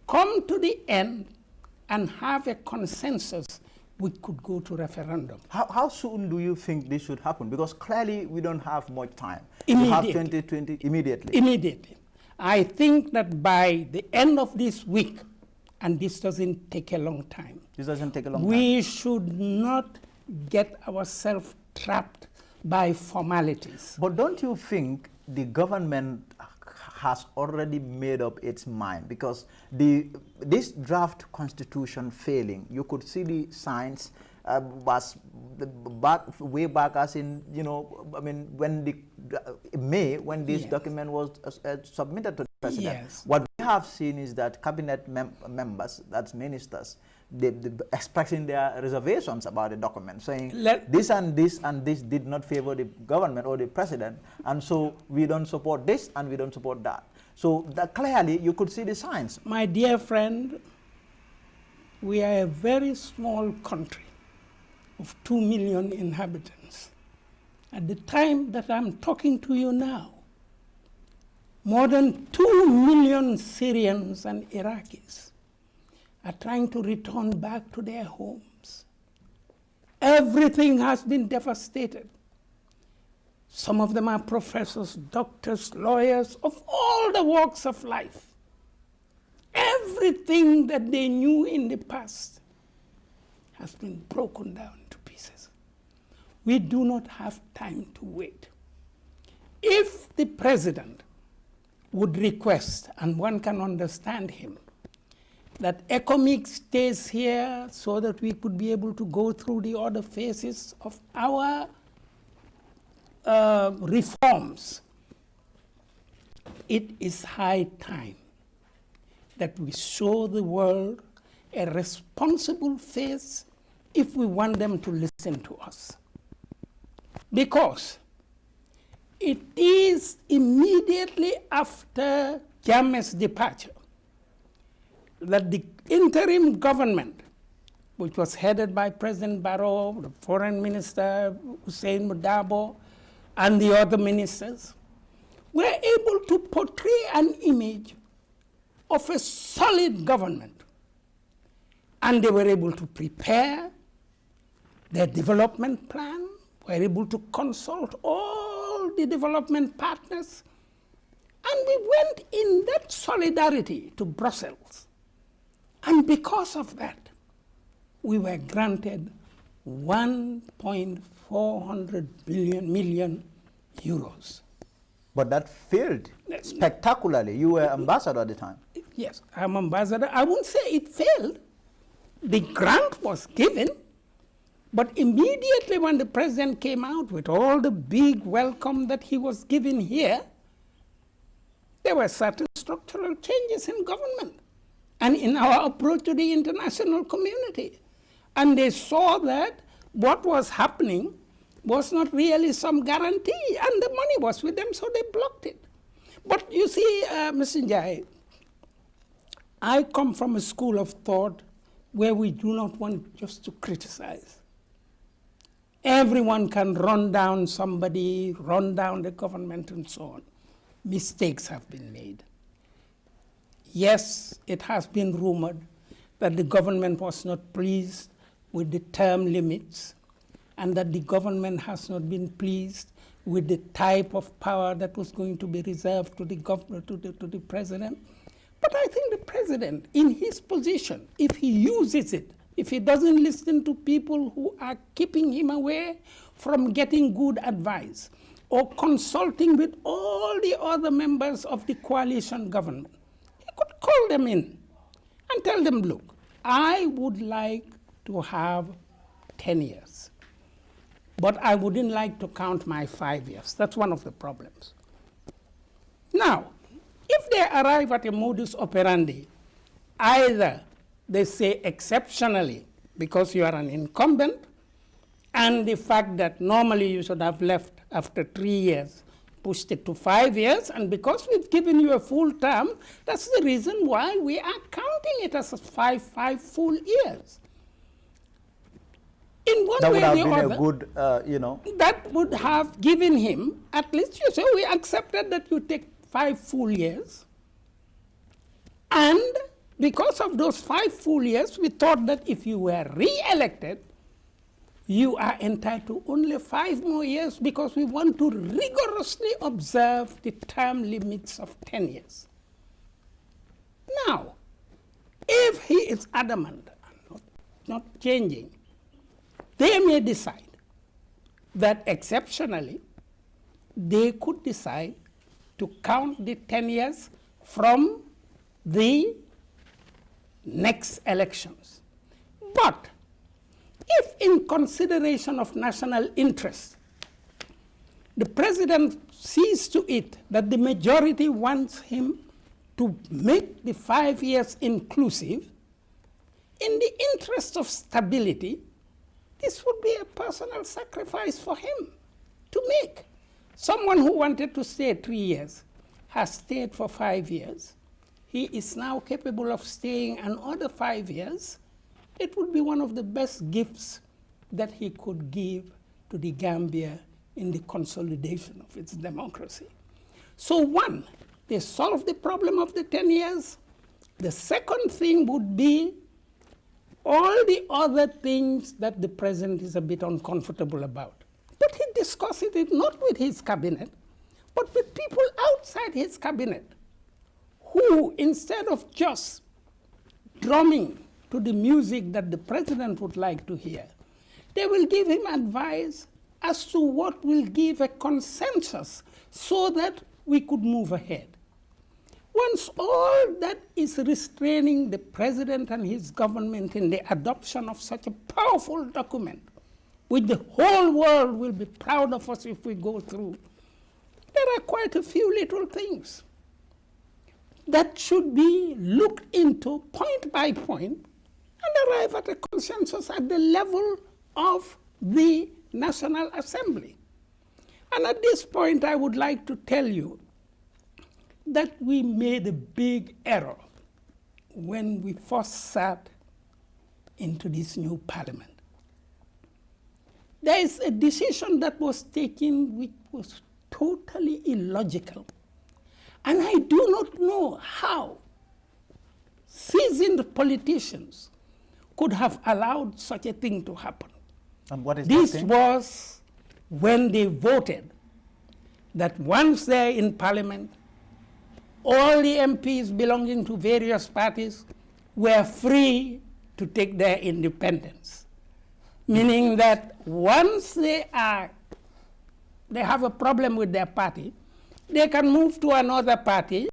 come to the end and have a consensus, we could go to referendum. How soon do you think this should happen? Because clearly we don't have much time. Immediately. We have 2020 immediately. Immediately. I think that by the end of this week, and this doesn't take a long time, This doesn't take a long time. we should not get ourselves trapped by formalities. But don't you think the government has already made up its mind? Because this draft constitution failing, you could see the signs was way back as in, I mean, when May, when this document was submitted to the president. Yes. What we have seen is that cabinet members, that's ministers, they expressing their reservations about the document, saying this and this and this did not favor the government or the president, and so we don't support this and we don't support that. So that clearly you could see the signs. My dear friend, we are a very small country of 2 million inhabitants. At the time that I'm talking to you now, more than 2 million Syrians and Iraqis are trying to return back to their homes. Everything has been devastated. Some of them are professors, doctors, lawyers, of all the walks of life. Everything that they knew in the past has been broken down to pieces. We do not have time to wait. If the president would request, and one can understand him, that ECOMIC stays here so that we could be able to go through the other phases of our reforms, it is high time that we show the world a responsible face if we want them to listen to us. Because it is immediately after Jammeh's departure that the interim government, which was headed by President Barrow, the Foreign Minister Hussein Mudabo, and the other ministers, were able to portray an image of a solid government. And they were able to prepare their development plan, were able to consult all the development partners, and we went in that solidarity to Brussels. And because of that, we were granted 1.4 million euros. But that failed spectacularly. You were ambassador at the time. Yes, I'm ambassador. I won't say it failed. The grant was given, but immediately when the president came out with all the big welcome that he was giving here, there were certain structural changes in government and in our approach to the international community. And they saw that what was happening was not really some guarantee, and the money was with them, so they blocked it. But you see, Mr. Njai, I come from a school of thought where we do not want just to criticize. Everyone can run down somebody, run down the government, and so on. Mistakes have been made. Yes, it has been rumored that the government was not pleased with the term limits, and that the government has not been pleased with the type of power that was going to be reserved to the governor, to the president. But I think the president, in his position, if he uses it, if he doesn't listen to people who are keeping him away from getting good advice, or consulting with all the other members of the coalition government, he could call them in and tell them, look, I would like to have 10 years, but I wouldn't like to count my 5 years. That's one of the problems. Now, if they arrive at a modus operandi, either they say exceptionally, because you are an incumbent, and the fact that normally you should have left after 3 years, pushed it to 5 years, and because we've given you a full term, that's the reason why we are counting it as five full years. In one that way would have or been other, a good, that would have given him, at least you say, we accepted that you take 5 full years, and because of those 5 full years, we thought that if you were re-elected, you are entitled to only 5 more years because we want to rigorously observe the term limits of 10 years. Now, if he is adamant and not changing, they may decide that exceptionally, they could decide to count the 10 years from the next elections. But if in consideration of national interest, the president sees to it that the majority wants him to make the 5 years inclusive, in the interest of stability, this would be a personal sacrifice for him to make. Someone who wanted to stay 3 years has stayed for 5 years. He is now capable of staying another 5 years. It would be one of the best gifts that he could give to the Gambia in the consolidation of its democracy. So one, they solve the problem of the 10 years. The second thing would be all the other things that the president is a bit uncomfortable about. But he discusses it not with his cabinet, but with people outside his cabinet, who instead of just drumming to the music that the president would like to hear, they will give him advice as to what will give a consensus so that we could move ahead. Once all that is restraining the president and his government in the adoption of such a powerful document, which the whole world will be proud of us if we go through, there are quite a few little things that should be looked into point by point and arrive at a consensus at the level of the National Assembly. And at this point, I would like to tell you that we made a big error when we first sat into this new parliament. There is a decision that was taken which was totally illogical. And I do not know how seasoned politicians could have allowed such a thing to happen. And what is this that thing? was when they voted that once they're in parliament, all the MPs belonging to various parties were free to take their independence. Meaning that once they have a problem with their party, they can move to another party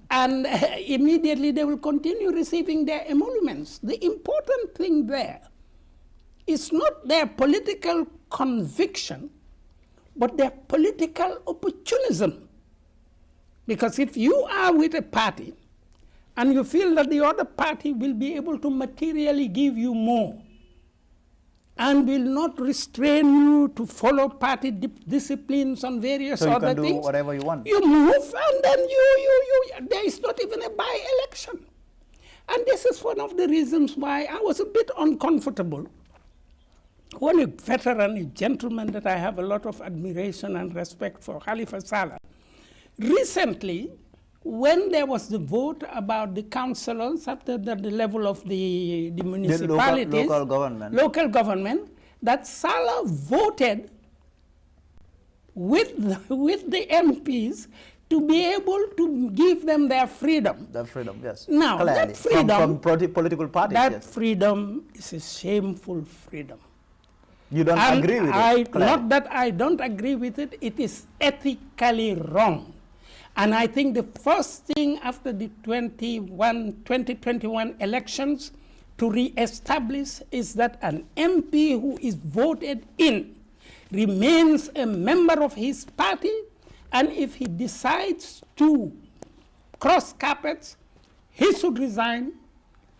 and immediately they will continue receiving their emoluments. The important thing there is not their political conviction, but their political opportunism. Because if you are with a party and you feel that the other party will be able to materially give you more and will not restrain you to follow party disciplines on various so other you can things, do whatever you want. you move and then there is not even a by-election. And this is one of the reasons why I was a bit uncomfortable when a veteran, a gentleman that I have a lot of admiration and respect for, Khalifa Saleh, recently, when there was the vote about the councillors at the level of the municipalities, local government, that Salah voted with the MPs to be able to give them their freedom. The freedom, yes. Now, clearly. that freedom, from political parties, that yes. freedom is a shameful freedom. You don't agree with it? Not that I don't agree with it, it is ethically wrong. And I think the first thing after the 2021 elections to re-establish is that an MP who is voted in remains a member of his party, and if he decides to cross carpets, he should resign,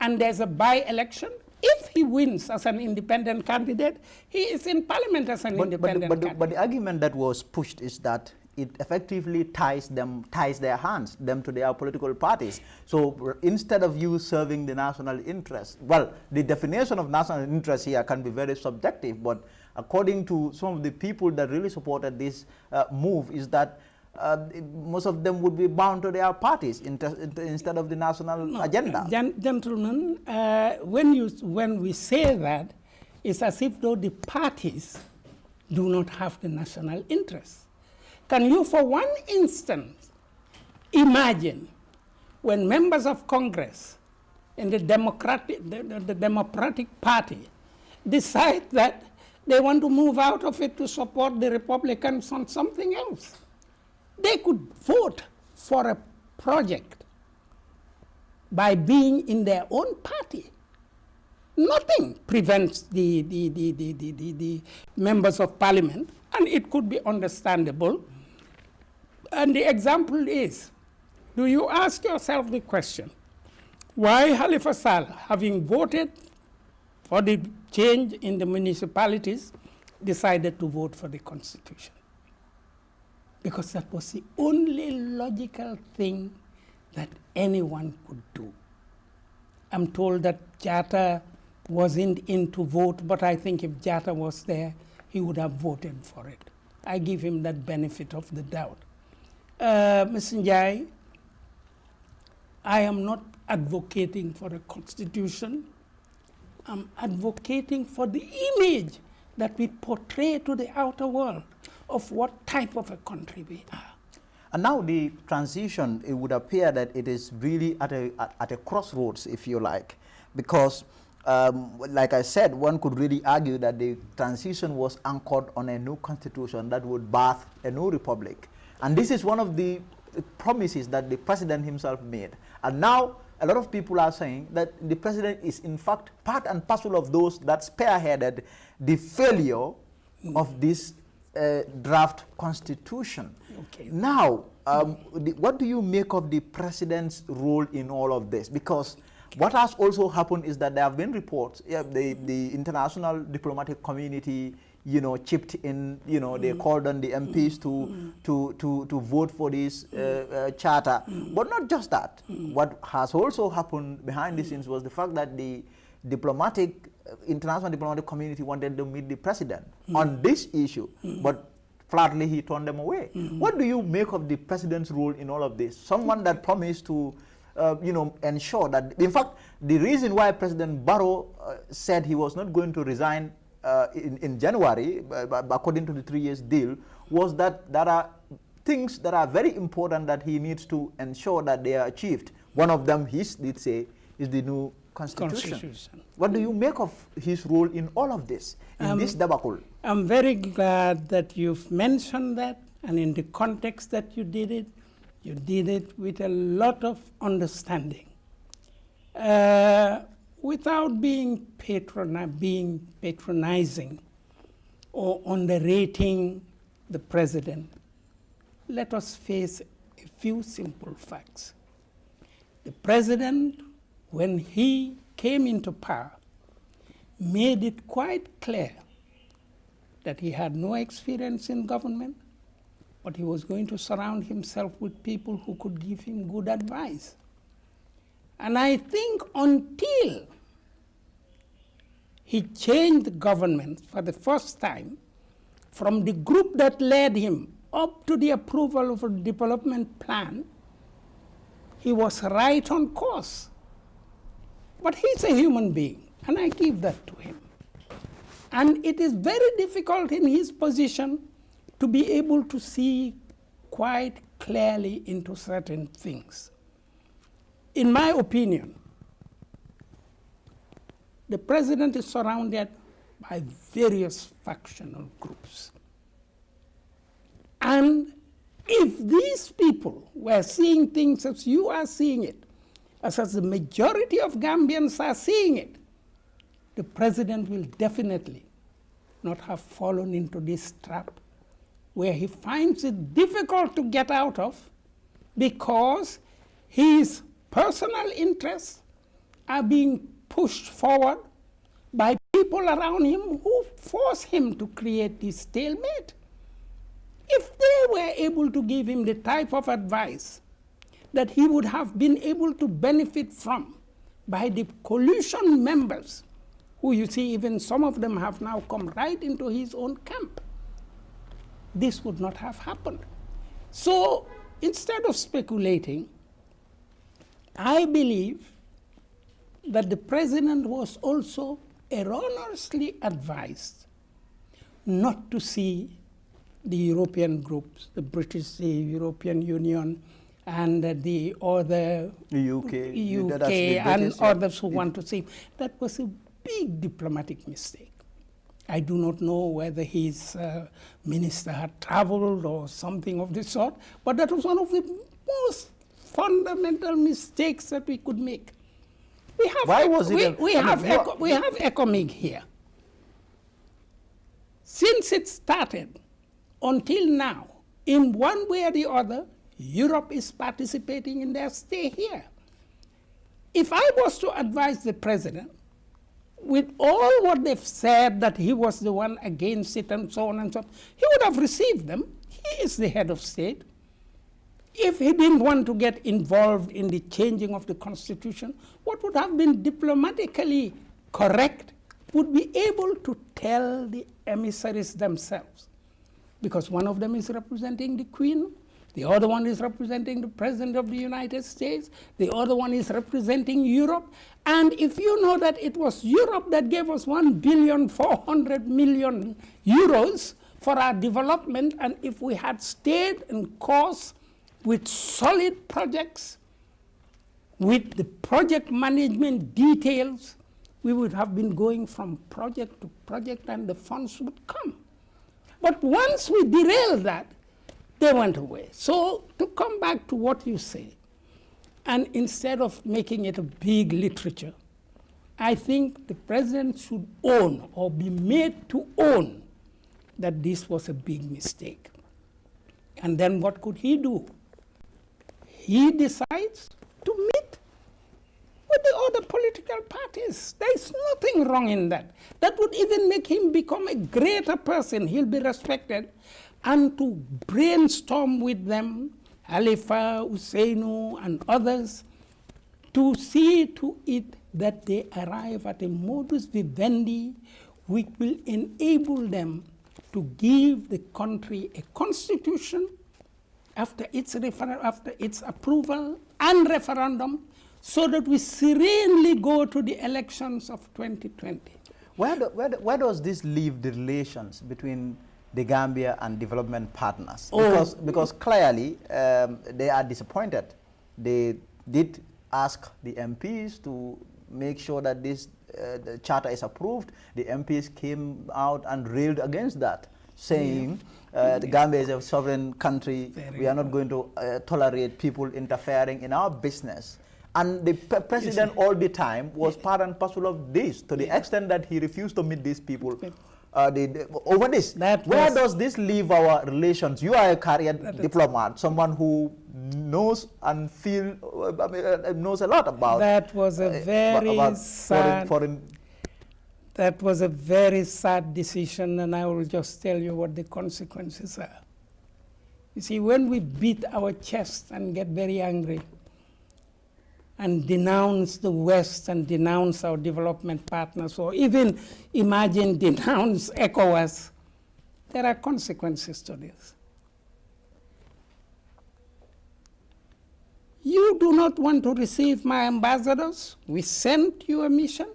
and there's a by-election. If he wins as an independent candidate, he is in parliament as an independent candidate. But the argument that was pushed is that it effectively ties their hands, them to their political parties. So instead of you serving the national interest, well, the definition of national interest here can be very subjective, but according to some of the people that really supported this move is that most of them would be bound to their parties instead of the national agenda. Gentlemen, when we say that, it's as if though the parties do not have the national interest. Can you, for one instant, imagine when members of Congress in the Democratic Party decide that they want to move out of it to support the Republicans on something else? They could vote for a project by being in their own party. Nothing prevents the members of parliament, and it could be understandable. And the example is, do you ask yourself the question, why Halifa Saleh, having voted for the change in the municipalities, decided to vote for the constitution? Because that was the only logical thing that anyone could do. I'm told that Jatta wasn't in to vote, but I think if Jatta was there, he would have voted for it. I give him that benefit of the doubt. Mr. Njai, I am not advocating for a constitution. I'm advocating for the image that we portray to the outer world of what type of a country we are. And now the transition, it would appear that it is really at a crossroads, if you like, because like I said, one could really argue that the transition was anchored on a new constitution that would birth a new republic. And this is one of the promises that the president himself made. And now a lot of people are saying that the president is in fact part and parcel of those that spearheaded the failure of this draft constitution. Okay. Now, what do you make of the president's role in all of this? Because what has also happened is that there have been reports, the international diplomatic community, chipped in, they called on the MPs to vote for this charter. But not just that. What has also happened behind the scenes was the fact that the international diplomatic community wanted to meet the president on this issue, but flatly he turned them away. What do you make of the president's role in all of this? Someone that promised to ensure that, in fact, the reason why President Barrow said he was not going to resign in January, according to the 3 years deal, was that there are things that are very important that he needs to ensure that they are achieved. One of them, he did say, is the new constitution. What do you make of his role in all of this, in this debacle? I'm very glad that you've mentioned that, and in the context that you did it with a lot of understanding. Without being patronizing or underrating the president, let us face a few simple facts. The president, when he came into power, made it quite clear that he had no experience in government, but he was going to surround himself with people who could give him good advice. And I think until he changed the government for the first time from the group that led him up to the approval of a development plan, he was right on course. But he's a human being, and I give that to him. And it is very difficult in his position to be able to see quite clearly into certain things. In my opinion, the president is surrounded by various factional groups. And if these people were seeing things as you are seeing it, as the majority of Gambians are seeing it, the president will definitely not have fallen into this trap where he finds it difficult to get out of because his personal interests are being pushed forward by people around him who forced him to create this stalemate. If they were able to give him the type of advice that he would have been able to benefit from by the coalition members, who you see even some of them have now come right into his own camp, this would not have happened. So instead of speculating, I believe that the president was also erroneously advised not to see the European groups, the British, the European Union, and the other UK and others who want to see. That was a big diplomatic mistake. I do not know whether his minister had traveled or something of this sort, but that was one of the most fundamental mistakes that we could make. We have ECOMIG here. Since it started until now, in one way or the other, Europe is participating in their stay here. If I was to advise the president, with all what they've said, that he was the one against it and so on and so on, he would have received them. He is the head of state. If he didn't want to get involved in the changing of the constitution, what would have been diplomatically correct would be able to tell the emissaries themselves. Because one of them is representing the Queen, the other one is representing the President of the United States, the other one is representing Europe. And if you know that it was Europe that gave us 1,400,000,000 euros for our development, and if we had stayed in course with solid projects, with the project management details, we would have been going from project to project and the funds would come. But once we derailed that, they went away. So to come back to what you say, and instead of making it a big literature, I think the president should own or be made to own that this was a big mistake. And then what could he do? He decides to meet with the other political parties. There is nothing wrong in that. That would even make him become a greater person. He'll be respected. And to brainstorm with them, Halifa, Usainu, and others, to see to it that they arrive at a modus vivendi which will enable them to give the country a constitution after its approval and referendum, so that we serenely go to the elections of 2020. Where does this leave the relations between the Gambia and development partners? Because clearly they are disappointed. They did ask the MPs to make sure that this the charter is approved. The MPs came out and railed against that, saying the Gambia is a sovereign country. We are not going to tolerate people interfering in our business. And the president all the time was part and parcel of this, to the extent that he refused to meet these people over this. Where does this leave our relations? You are a career diplomat, someone who knows and knows a lot about. That was a very sad. That was a very sad decision, and I will just tell you what the consequences are. You see, when we beat our chest and get very angry and denounce the West and denounce our development partners, or even imagine denounce ECOWAS, there are consequences to this. You do not want to receive my ambassadors. We sent you a mission.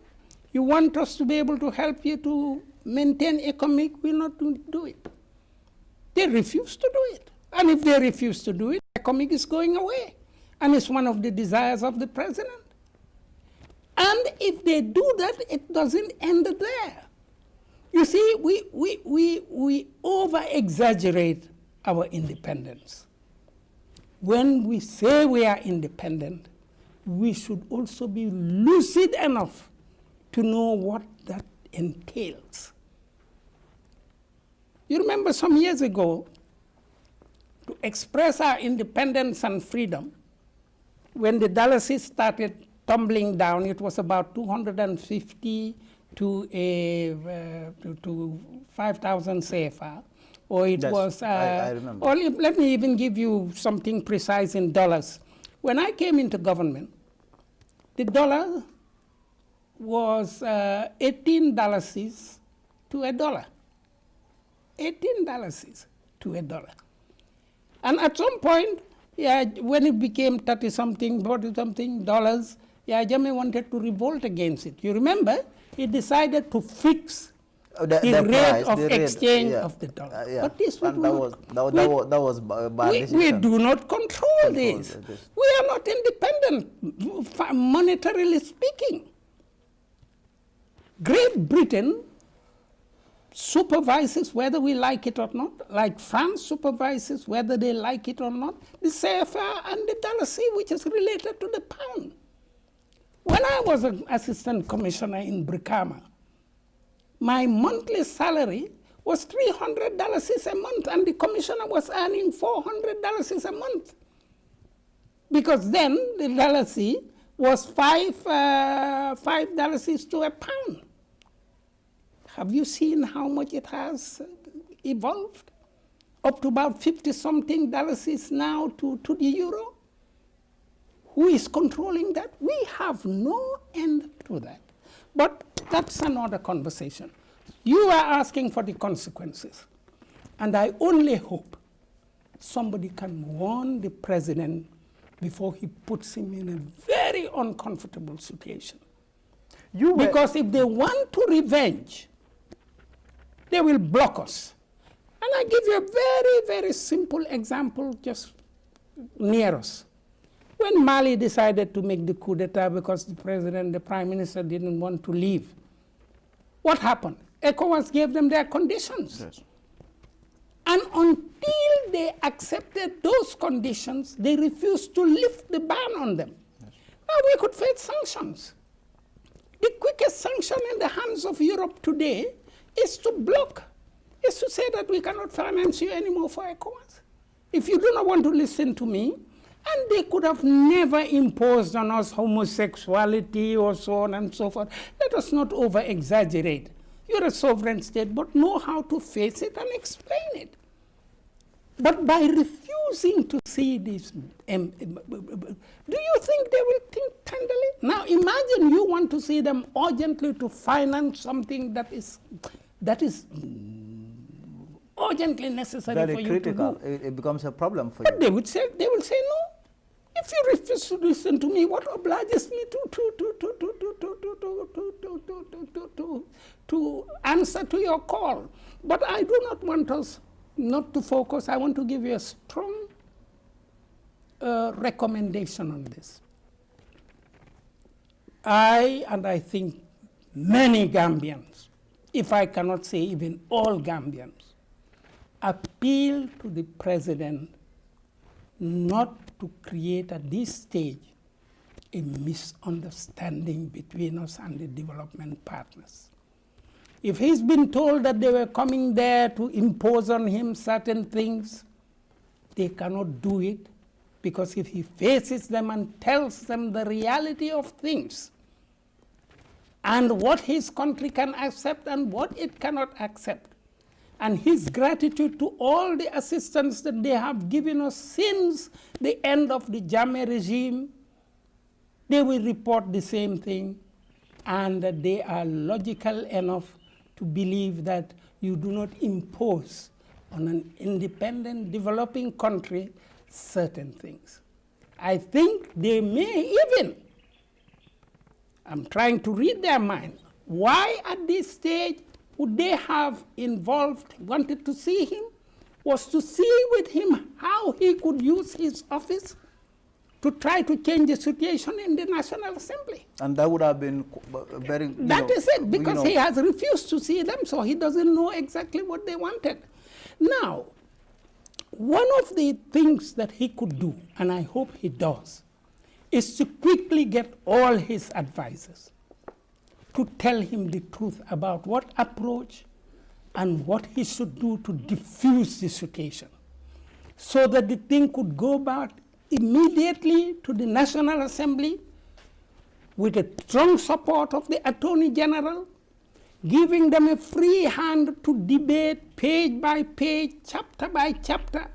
You want us to be able to help you to maintain ECOMIG, we'll not do it. They refuse to do it. And if they refuse to do it, ECOMIG is going away. And it's one of the desires of the president. And if they do that, it doesn't end there. You see, we over-exaggerate our independence. When we say we are independent, we should also be lucid enough to know what that entails. You remember some years ago, to express our independence and freedom, when the Dalasi started tumbling down, it was about 250 to a to 5,000 CFA, or it Yes, was. I remember. Or let me even give you something precise in dollars. When I came into government, the dollar was $18 to a dollar. $18 to a dollar. And at some point, yeah, when it became 30-something, 40-something dollars, yeah, Jammeh wanted to revolt against it. You remember, he decided to fix the rate of exchange of the dollar. But this that was bad decision. We do not control this. We are not independent, monetarily speaking. Great Britain supervises whether we like it or not, like France supervises whether they like it or not, the CFA and the dollar C, which is related to the pound. When I was an assistant commissioner in Brikama, my monthly salary was $300 a month, and the commissioner was earning $400 a month. Because then the dollar C was $5 to a pound. Have you seen how much it has evolved? Up to about 50-something dollars is now to the euro. Who is controlling that? We have no end to that. But that's another conversation. You are asking for the consequences. And I only hope somebody can warn the president before he puts him in a very uncomfortable situation. Because if they want to revenge, they will block us. And I give you a very, very simple example just near us. When Mali decided to make the coup d'etat because the president, the prime minister didn't want to leave, what happened? ECOWAS gave them their conditions. Yes. And until they accepted those conditions, they refused to lift the ban on them. Yes. Now we could face sanctions. The quickest sanction in the hands of Europe today is to block, is to say that we cannot finance you anymore for ECOWAS. If you do not want to listen to me, and they could have never imposed on us homosexuality or so on and so forth. Let us not over-exaggerate. You're a sovereign state, but know how to face it and explain it. But by refusing to see this, do you think they will think tenderly? Now imagine you want to see them urgently to finance something that is urgently necessary very for you critical. to do. It becomes a problem for but you. They will say no. If you refuse to listen to me, what obliges me to answer to your call? But I do not want us not to focus. I want to give you a strong recommendation on this. I think many Gambians, if I cannot say even all Gambians, appeal to the president not to create at this stage a misunderstanding between us and the development partners. If he's been told that they were coming there to impose on him certain things, they cannot do it, because if he faces them and tells them the reality of things and what his country can accept and what it cannot accept, and his gratitude to all the assistance that they have given us since the end of the Jammeh regime, they will report the same thing, and that they are logical enough to believe that you do not impose on an independent developing country certain things. I think they may even, I'm trying to read their mind, why at this stage would they have wanted to see him, was to see with him how he could use his office to try to change the situation in the National Assembly. And that would have been very... That is it, because he has refused to see them, so he doesn't know exactly what they wanted. Now, one of the things that he could do, and I hope he does, is to quickly get all his advisors to tell him the truth about what approach and what he should do to diffuse the situation, so that the thing could go back immediately to the National Assembly with the strong support of the Attorney General giving them a free hand to debate page by page, chapter by chapter,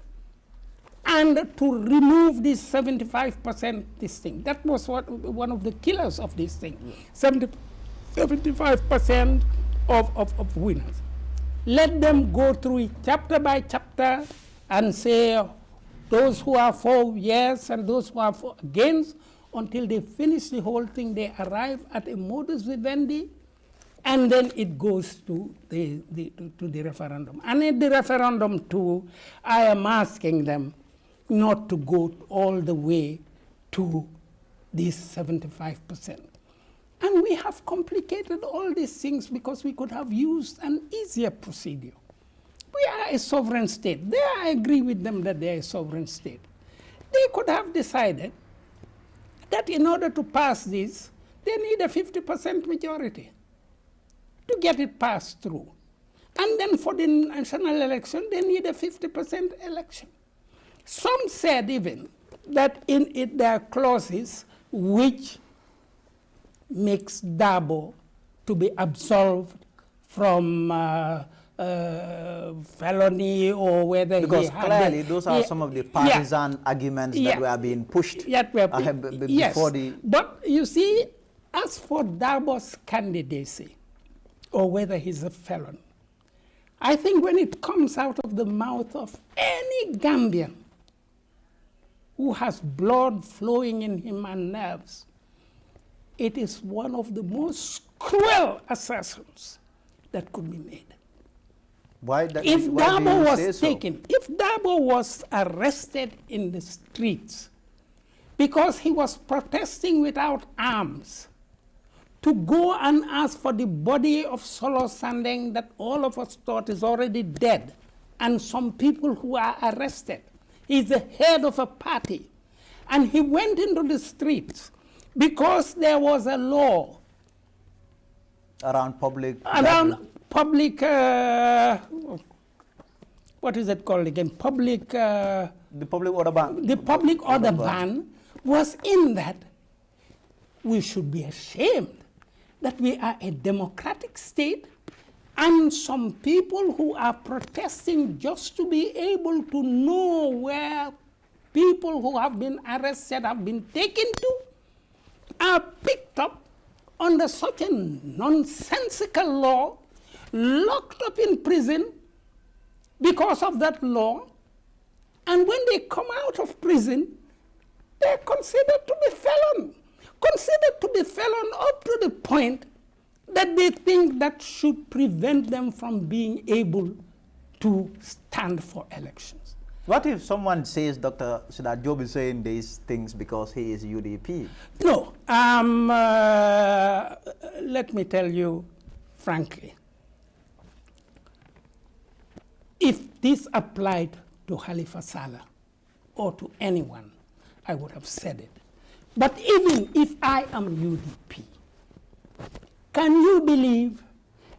and to remove this 75% this thing. That was one of the killers of this thing. 75% of winners. Let them go through it chapter by chapter and say those who are for yes and those who are for against, until they finish the whole thing. They arrive at a modus vivendi, and then it goes to the referendum. And in the referendum too, I am asking them not to go all the way to this 75%. And we have complicated all these things because we could have used an easier procedure. We are a sovereign state. There, I agree with them that they are a sovereign state. They could have decided that in order to pass this, they need a 50% majority to get it passed through. And then for the national election, they need a 50% election. Some said even that in it there are clauses which makes Dabo to be absolved from felony, or whether because he had clearly those are some of the partisan arguments that were being pushed before the... But you see, as for Dabo's candidacy, or whether he's a felon, I think when it comes out of the mouth of any Gambian who has blood flowing in him and nerves, it is one of the most cruel assertions that could be made. If Dabo was taken, if Dabo was arrested in the streets because he was protesting without arms, to go and ask for the body of Solo Sandeng that all of us thought is already dead, and some people who are arrested. He's the head of a party, and he went into the streets because there was a law around public what is it called again? The public order ban. The public order ban was in that. We should be ashamed that we are a democratic state, and some people who are protesting just to be able to know where people who have been arrested have been taken to are picked up under such a nonsensical law, locked up in prison because of that law, and when they come out of prison, they're considered to be felon. Considered to be felon up to the point that they think that should prevent them from being able to stand for elections. What if someone says Dr. Sidat Job is saying these things because he is UDP? No. Let me tell you frankly, if this applied to Halifa Saleh or to anyone, I would have said it. But even if I am UDP, can you believe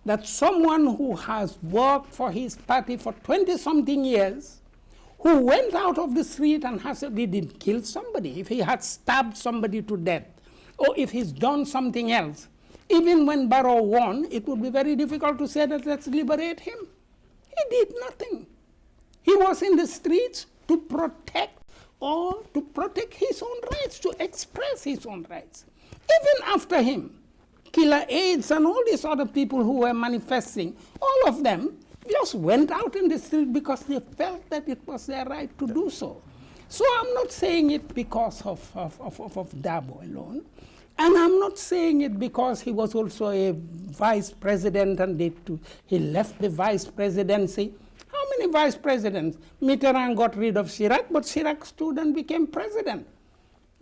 that someone who has worked for his party for 20-something years, who went out of the street and he didn't kill somebody, if he had stabbed somebody to death, or if he's done something else, even when Barrow won, it would be very difficult to say that let's liberate him. He did nothing. He was in the streets to protect his own rights, to express his own rights. Even after him, Killer AIDS and all these other people who were manifesting, all of them just went out in the street because they felt that it was their right to do so. So I'm not saying it because of Dabo alone, and I'm not saying it because he was also a vice president and he left the vice presidency. How many vice presidents? Mitterrand got rid of Chirac, but Chirac stood and became president.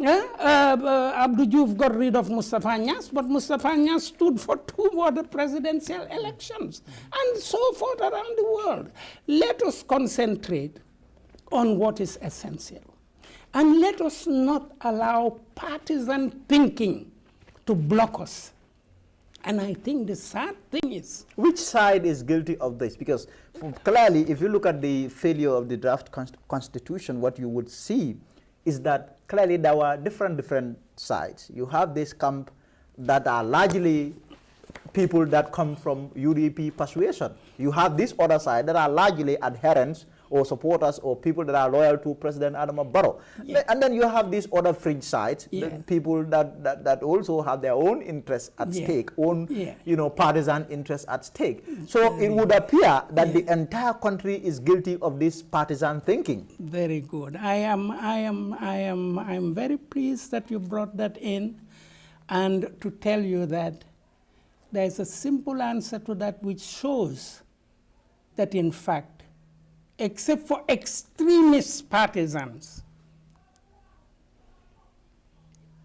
Abdou Diouf got rid of Mustafa Niasse, but Mustafa Niasse stood for 2 more presidential elections, and so forth around the world. Let us concentrate on what is essential, and let us not allow partisan thinking to block us. And I think the sad thing is... Which side is guilty of this? Because clearly, if you look at the failure of the draft constitution, what you would see is that clearly there were different sides. You have this camp that are largely people that come from UDP persuasion. You have this other side that are largely adherents or supporters or people that are loyal to President Adama Barrow. Yes. And then you have these other fringe sides, the people that also have their own interests at stake, own partisan interests at stake. So it would appear that the entire country is guilty of this partisan thinking. Very good. I'm very pleased that you brought that in, and to tell you that there's a simple answer to that which shows that in fact, except for extremist partisans,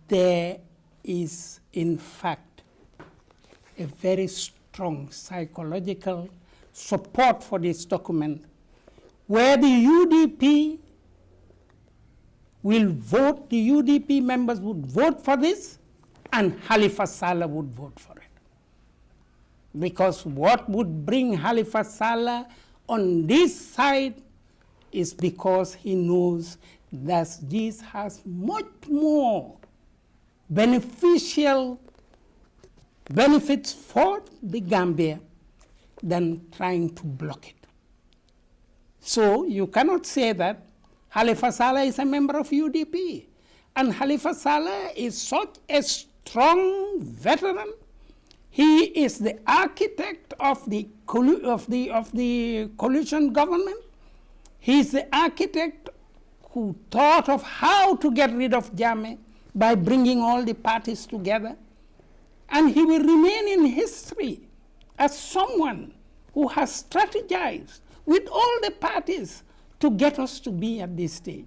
there is in fact a very strong psychological support for this document, where the UDP will vote, the UDP members would vote for this, and Halifa Saleh would vote for it. Because what would bring Halifa Saleh on this side is because he knows that this has much more beneficial benefits for the Gambia than trying to block it. So you cannot say that Halifa Saleh is a member of UDP. And Halifa Saleh is such a strong veteran. He is the architect of the coalition government. He is the architect who thought of how to get rid of Jammeh by bringing all the parties together. And he will remain in history as someone who has strategized with all the parties to get us to be at this stage.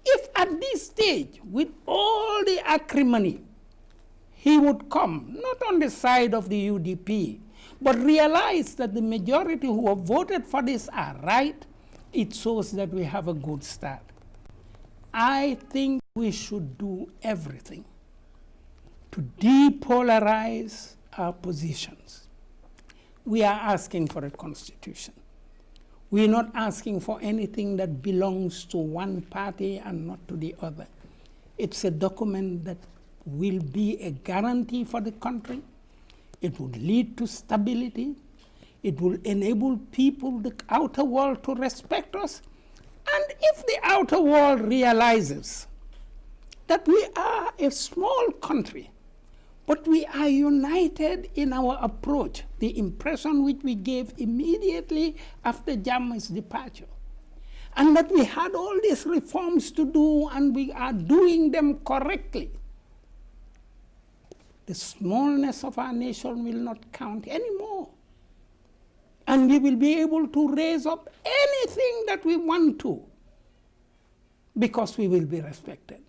If at this stage, with all the acrimony, he would come, not on the side of the UDP, but realize that the majority who have voted for this are right, it shows that we have a good start. I think we should do everything to depolarize our positions. We are asking for a constitution. We are not asking for anything that belongs to one party and not to the other. It's a document that will be a guarantee for the country. It would lead to stability. It will enable people, the outer world, to respect us. And if the outer world realizes that we are a small country, but we are united in our approach, the impression which we gave immediately after Jammeh's departure, and that we had all these reforms to do and we are doing them correctly, the smallness of our nation will not count anymore. And we will be able to raise up anything that we want to, because we will be respected.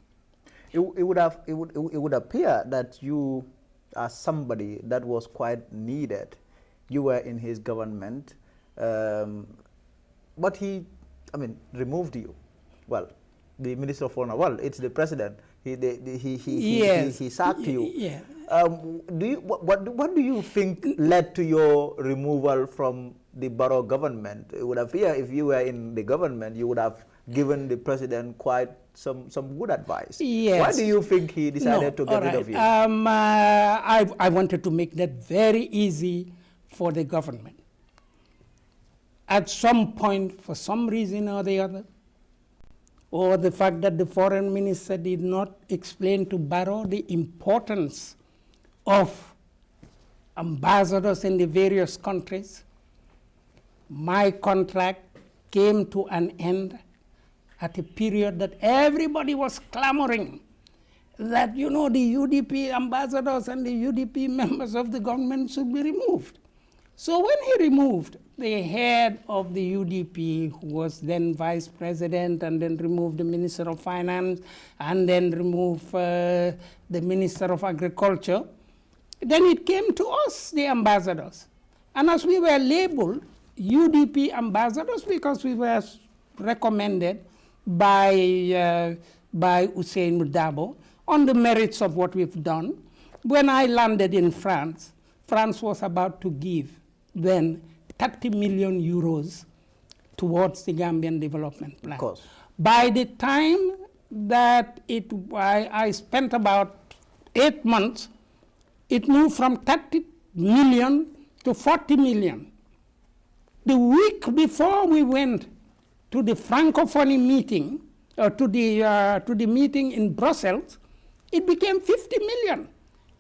It would appear that you are somebody that was quite needed. You were in his government, but he, removed you. Well, the Minister of Foreign, well, it's the President. He sacked you. Yeah. What do you think led to your removal from the Barrow government? It would appear if you were in the government, you would have given the President quite some good advice. Yes. Why do you think he decided to get rid of you? I wanted to make that very easy for the government. At some point, for some reason or the other, or the fact that the foreign minister did not explain to Barrow the importance of ambassadors in the various countries, my contract came to an end at a period that everybody was clamoring that, the UDP ambassadors and the UDP members of the government should be removed. So when he removed the head of the UDP, who was then vice president, and then removed the Minister of Finance, and then removed the Minister of Agriculture, then it came to us, the ambassadors. And as we were labeled UDP ambassadors, because we were recommended by Hussein Dabo on the merits of what we've done, when I landed in France, France was about to give then 30 million euros towards the Gambian development plan. Of course. By the time that I spent about 8 months, it moved from 30 million to 40 million. The week before we went to the Francophonie meeting, to the meeting in Brussels, it became 50 million.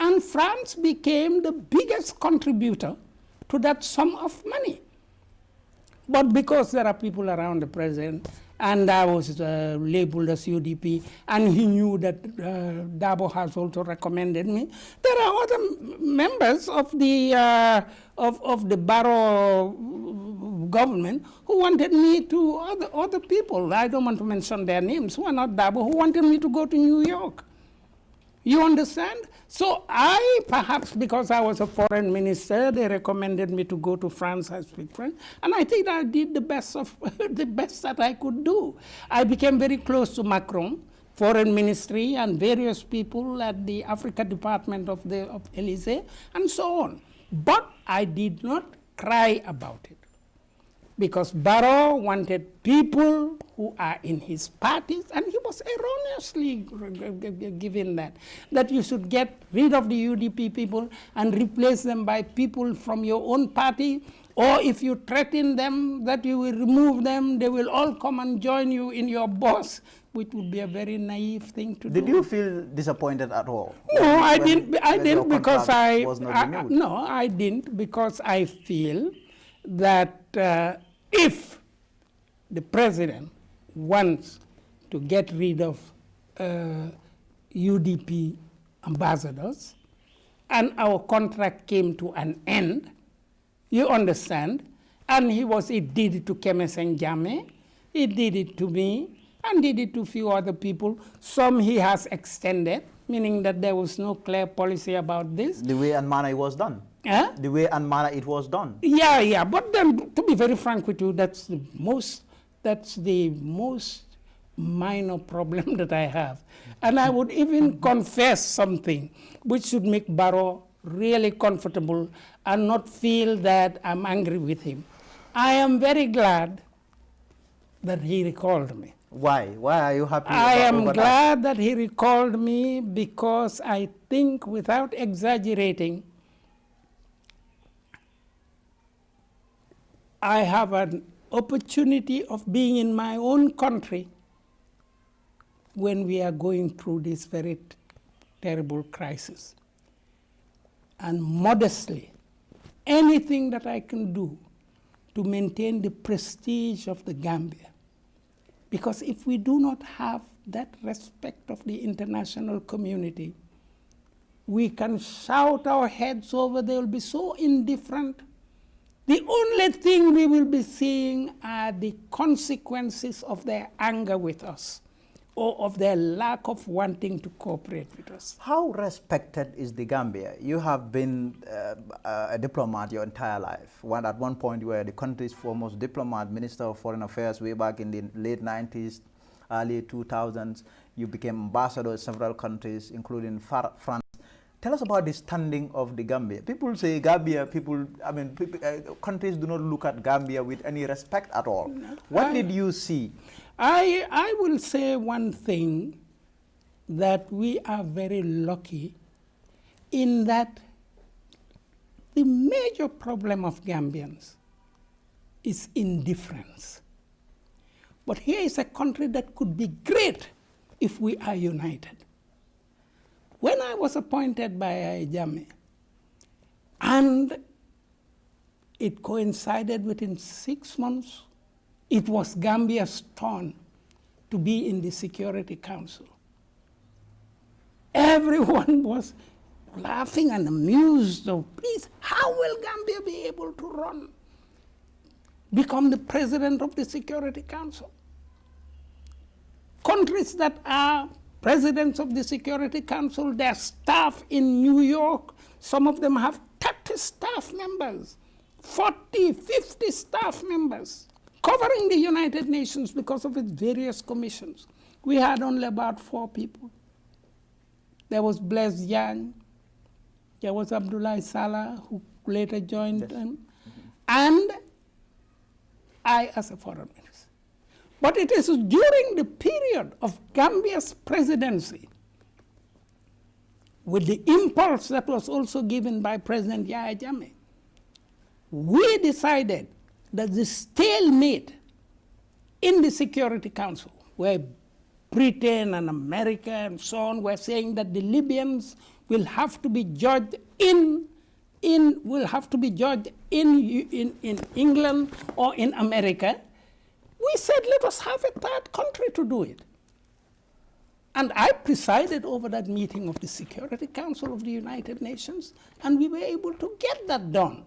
And France became the biggest contributor to that sum of money. But because there are people around the president, and I was labeled as UDP, and he knew that Dabo has also recommended me, there are other members of the Barrow government who wanted me to, other people, I don't want to mention their names, who are not Dabo, who wanted me to go to New York. You understand? So I, perhaps because I was a foreign minister, they recommended me to go to France, I speak French, and I think I did the best of the best that I could do. I became very close to Macron, foreign ministry, and various people at the Africa department of Élysée, and so on. But I did not cry about it, because Barrow wanted people who are in his parties, and he was erroneously given that you should get rid of the UDP people and replace them by people from your own party, or if you threaten them that you will remove them, they will all come and join you in your boss, which would be a very naive thing to do. Did you feel disappointed at all? No, I didn't because I didn't because I feel that if the president wants to get rid of UDP ambassadors and our contract came to an end, you understand, and he did it to Kemeseng Jammeh, he did it to me, and did it to a few other people. Some he has extended, meaning that there was no clear policy about this. The way and manner it was done. The way and manner it was done. Yeah, but then, to be very frank with you, that's the most minor problem that I have. And I would even confess something which should make Barrow really comfortable and not feel that I'm angry with him. I am very glad that he recalled me. Why? Why are you happy? I am glad that he recalled me because I think, without exaggerating, I have an opportunity of being in my own country when we are going through this very terrible crisis. And modestly, anything that I can do to maintain the prestige of the Gambia. Because if we do not have that respect of the international community, we can shout our heads over, they will be so indifferent. The only thing we will be seeing are the consequences of their anger with us, or of their lack of wanting to cooperate with us. How respected is the Gambia? You have been a diplomat your entire life. At one point you were the country's foremost diplomat, Minister of Foreign Affairs way back in the late 90s, early 2000s. You became ambassador in several countries, including France. Tell us about the standing of the Gambia. People say Gambia, countries do not look at Gambia with any respect at all. What did you see? I will say one thing, that we are very lucky in that the major problem of Gambians is indifference. But here is a country that could be great if we are united. When I was appointed by Jammeh, and it coincided within 6 months, it was Gambia's turn to be in the Security Council. Everyone was laughing and amused. Oh, please, how will Gambia be able to become the president of the Security Council? Countries that are presidents of the Security Council, their staff in New York, some of them have 30 staff members, 40, 50 staff members, covering the United Nations because of its various commissions. We had only about 4 people. There was Blaise Diagne, there was Abdoulaye Salah, who later joined them, and I as a foreign minister. But it is during the period of Gambia's presidency with the impulse that was also given by President Yahya Jammeh, we decided that the stalemate in the Security Council, where Britain and America and so on were saying that the Libyans will have to be judged in England or in America, we said, let us have a third country to do it. And I presided over that meeting of the Security Council of the United Nations, and we were able to get that done.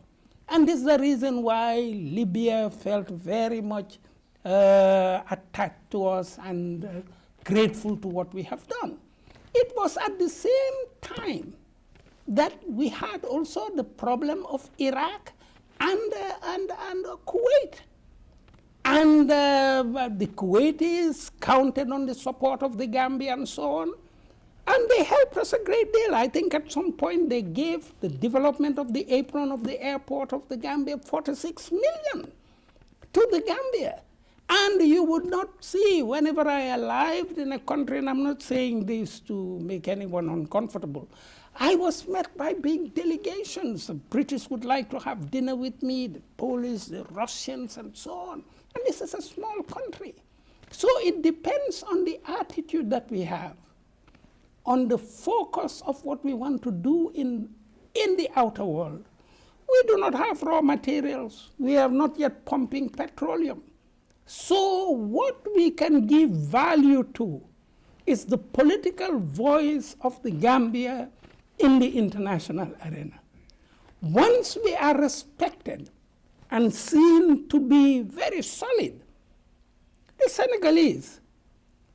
And this is the reason why Libya felt very much attached to us and grateful to what we have done. It was at the same time that we had also the problem of Iraq and Kuwait. And the Kuwaitis counted on the support of the Gambia and so on. And they helped us a great deal. I think at some point they gave the development of the apron of the airport of the Gambia 46 million to the Gambia. And you would not see, whenever I arrived in a country, and I'm not saying this to make anyone uncomfortable, I was met by big delegations. The British would like to have dinner with me, the Polish, the Russians, and so on. And this is a small country. So it depends on the attitude that we have, on the focus of what we want to do in the outer world. We do not have raw materials. We are not yet pumping petroleum. So what we can give value to is the political voice of the Gambia in the international arena. Once we are respected and seen to be very solid, the Senegalese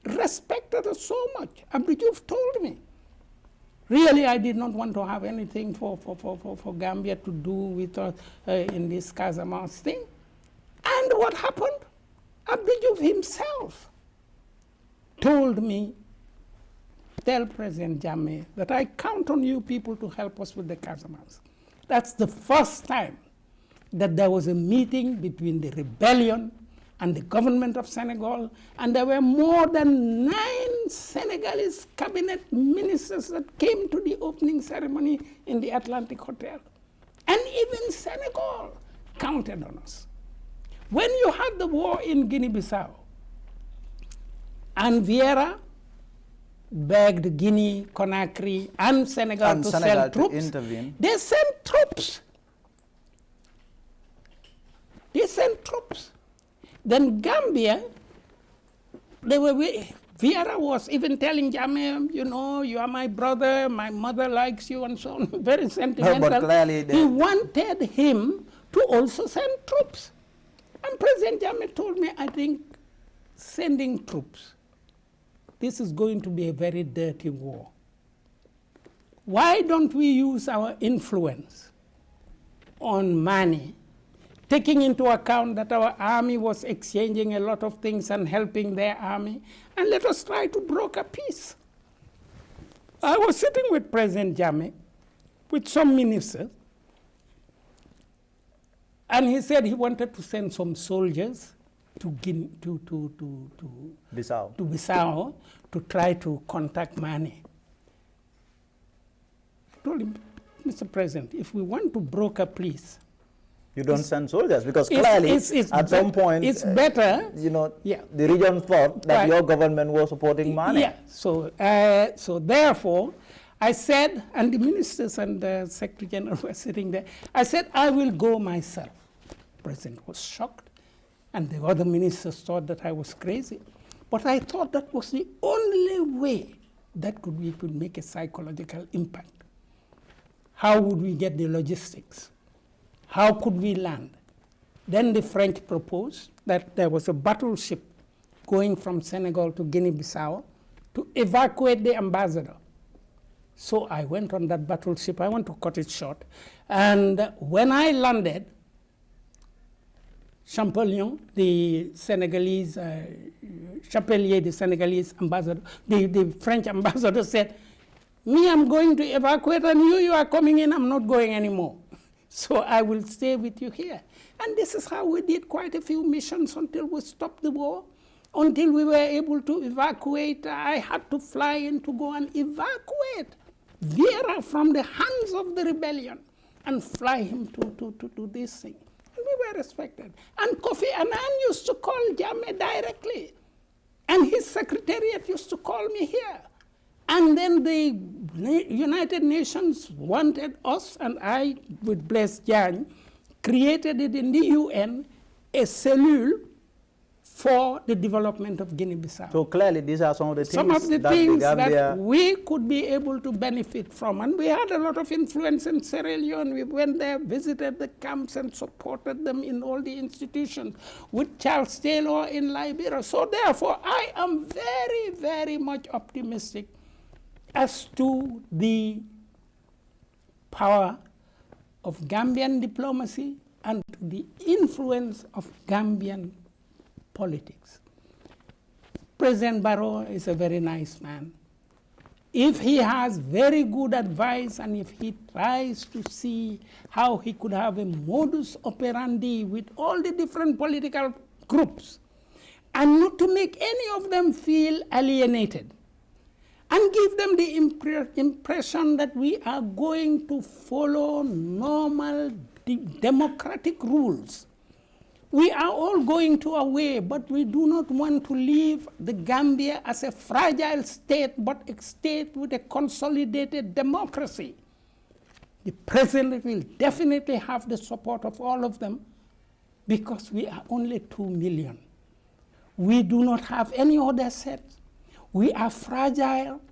respected us so much. Abdou Diouf told me, really, I did not want to have anything for Gambia to do with in this Casamance thing. And what happened? Abdou Diouf himself told me, tell President Jammeh that I count on you people to help us with the Casamance. That's the first time that there was a meeting between the rebellion and the government of Senegal, and there were more than 9 Senegalese cabinet ministers that came to the opening ceremony in the Atlantic Hotel. And even Senegal counted on us. When you had the war in Guinea-Bissau, and Vieira begged Guinea, Conakry, and Senegal to send troops, intervene. They sent troops. They sent troops. Then Gambia, Vieira was even telling Jammeh, you know, you are my brother, my mother likes you, and so on. Very sentimental. No, but clearly he wanted him to also send troops. And President Jammeh told me, I think sending troops, this is going to be a very dirty war. Why don't we use our influence on Mali, taking into account that our army was exchanging a lot of things and helping their army, and let us try to broker peace. I was sitting with President Jammeh, with some ministers, and he said he wanted to send some soldiers to Bissau to try to contact Mali. I told him, Mr. President, if we want to broker peace, you don't send soldiers, because clearly at some point it's better. You know, the region thought that your government was supporting Mali. Yeah. So therefore, I said, and the ministers and the Secretary General were sitting there, I said, I will go myself. The President was shocked, and the other ministers thought that I was crazy. But I thought that was the only way that we could make a psychological impact. How would we get the logistics? How could we land? Then the French proposed that there was a battleship going from Senegal to Guinea-Bissau to evacuate the ambassador. So I went on that battleship. I want to cut it short. And when I landed, Champollion, the Senegalese, Chapelier, the Senegalese ambassador, the French ambassador said, me, I'm going to evacuate, and you are coming in, I'm not going anymore. So I will stay with you here. And this is how we did quite a few missions until we stopped the war, until we were able to evacuate. I had to fly in to go and evacuate Vera from the hands of the rebellion and fly him to do this thing. And we were respected. And Kofi Annan used to call Jammeh directly. And his secretariat used to call me here. And then the United Nations wanted us, and I, with Blaise Diagne, created it in the UN, a cellule for the development of Guinea-Bissau. So clearly these are some of the things, that we could be able to benefit from. And we had a lot of influence in Sierra Leone. We went there, visited the camps and supported them in all the institutions with Charles Taylor in Liberia. So therefore, I am very, very much optimistic as to the power of Gambian diplomacy and the influence of Gambian politics. President Barrow is a very nice man. If he has very good advice and if he tries to see how he could have a modus operandi with all the different political groups and not to make any of them feel alienated, and give them the impression that we are going to follow normal democratic rules. We are all going to our way, but we do not want to leave the Gambia as a fragile state, but a state with a consolidated democracy. The president will definitely have the support of all of them because we are only 2 million. We do not have any other set. We are fragile.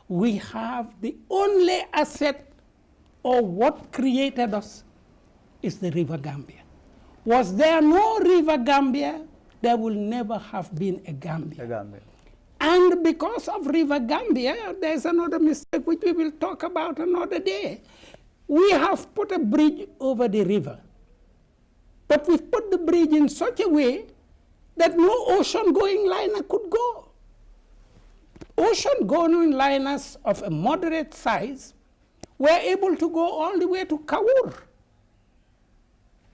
We have the only asset, or what created us, is the River Gambia. Was there no River Gambia, there will never have been a Gambia. And because of River Gambia, there's another mistake which we will talk about another day. We have put a bridge over the river. But we've put the bridge in such a way that no ocean-going liner could go. Ocean-going liners of a moderate size were able to go all the way to Kawur.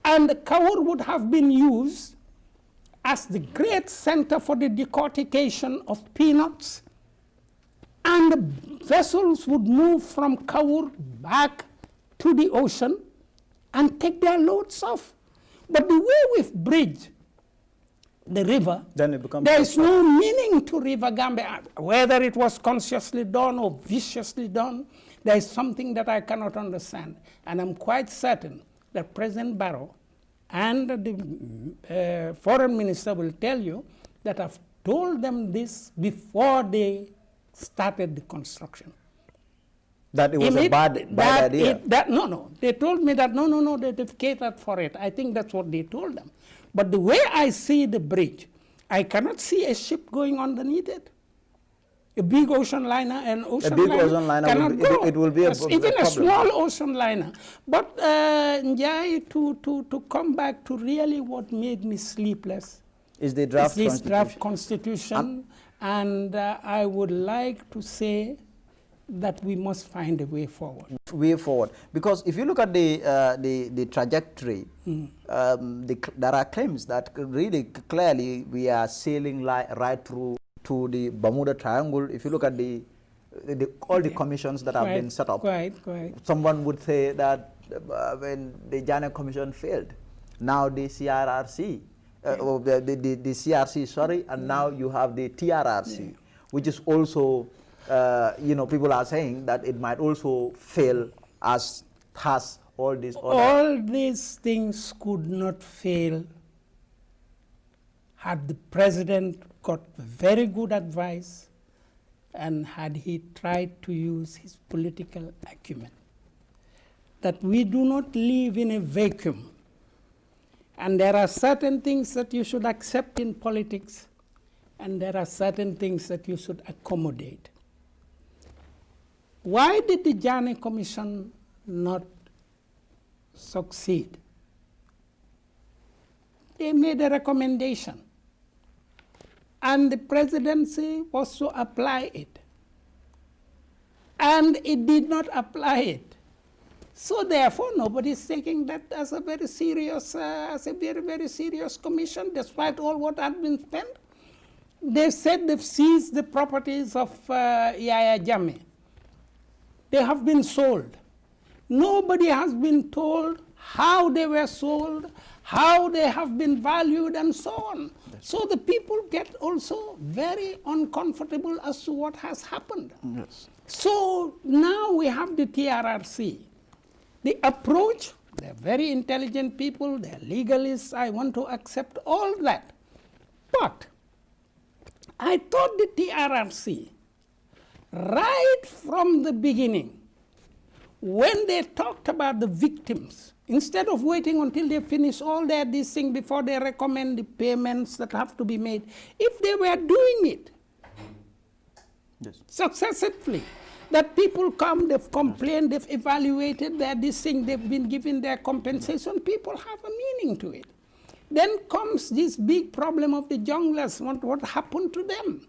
And Kawur would have been used as the great center for the decortication of peanuts. And the vessels would move from Kawur back to the ocean and take their loads off. But the way we've bridged the river, there is no meaning to River Gambia. Whether it was consciously done or viciously done, there is something that I cannot understand. And I'm quite certain that President Barrow and the foreign minister will tell you that I've told them this before they started the construction. That it was a bad idea? No. They told me that, no, they've catered for it. I think that's what they told them. But the way I see the bridge, I cannot see a ship going underneath it. A big ocean liner, cannot go. It will be even a small ocean liner. But Njai, to come back to really what made me sleepless is the draft constitution. And I would like to say that we must find a way forward. Because if you look at the trajectory, there are claims that really clearly we are sailing right through to the Bermuda Triangle. If you look at all the commissions that have been set up, someone would say that when the Jammeh Commission failed, now the CRRC, the CRC, sorry, and now you have the TRRC, which is also, people are saying that it might also fail as has all these other. All these things could not fail had the president got very good advice and had he tried to use his political acumen. That we do not live in a vacuum. And there are certain things that you should accept in politics, and there are certain things that you should accommodate. Why did the Jammeh Commission not succeed? They made a recommendation, and the presidency was to apply it. And it did not apply it. So therefore, nobody is taking that as a very serious, very serious commission, despite all what had been spent. They said they've seized the properties of Yahya Jammeh. They have been sold. Nobody has been told how they were sold, how they have been valued, and so on. So the people get also very uncomfortable as to what has happened. Yes. So now we have the TRRC. The approach, they're very intelligent people, they're legalists, I want to accept all that. But I thought the TRRC, right from the beginning, when they talked about the victims, instead of waiting until they finish all their this thing before they recommend the payments that have to be made, if they were doing it successively, that people come, they've complained, they've evaluated their this thing, they've been given their compensation, people have a meaning to it. Then comes this big problem of the junglers, what happened to them?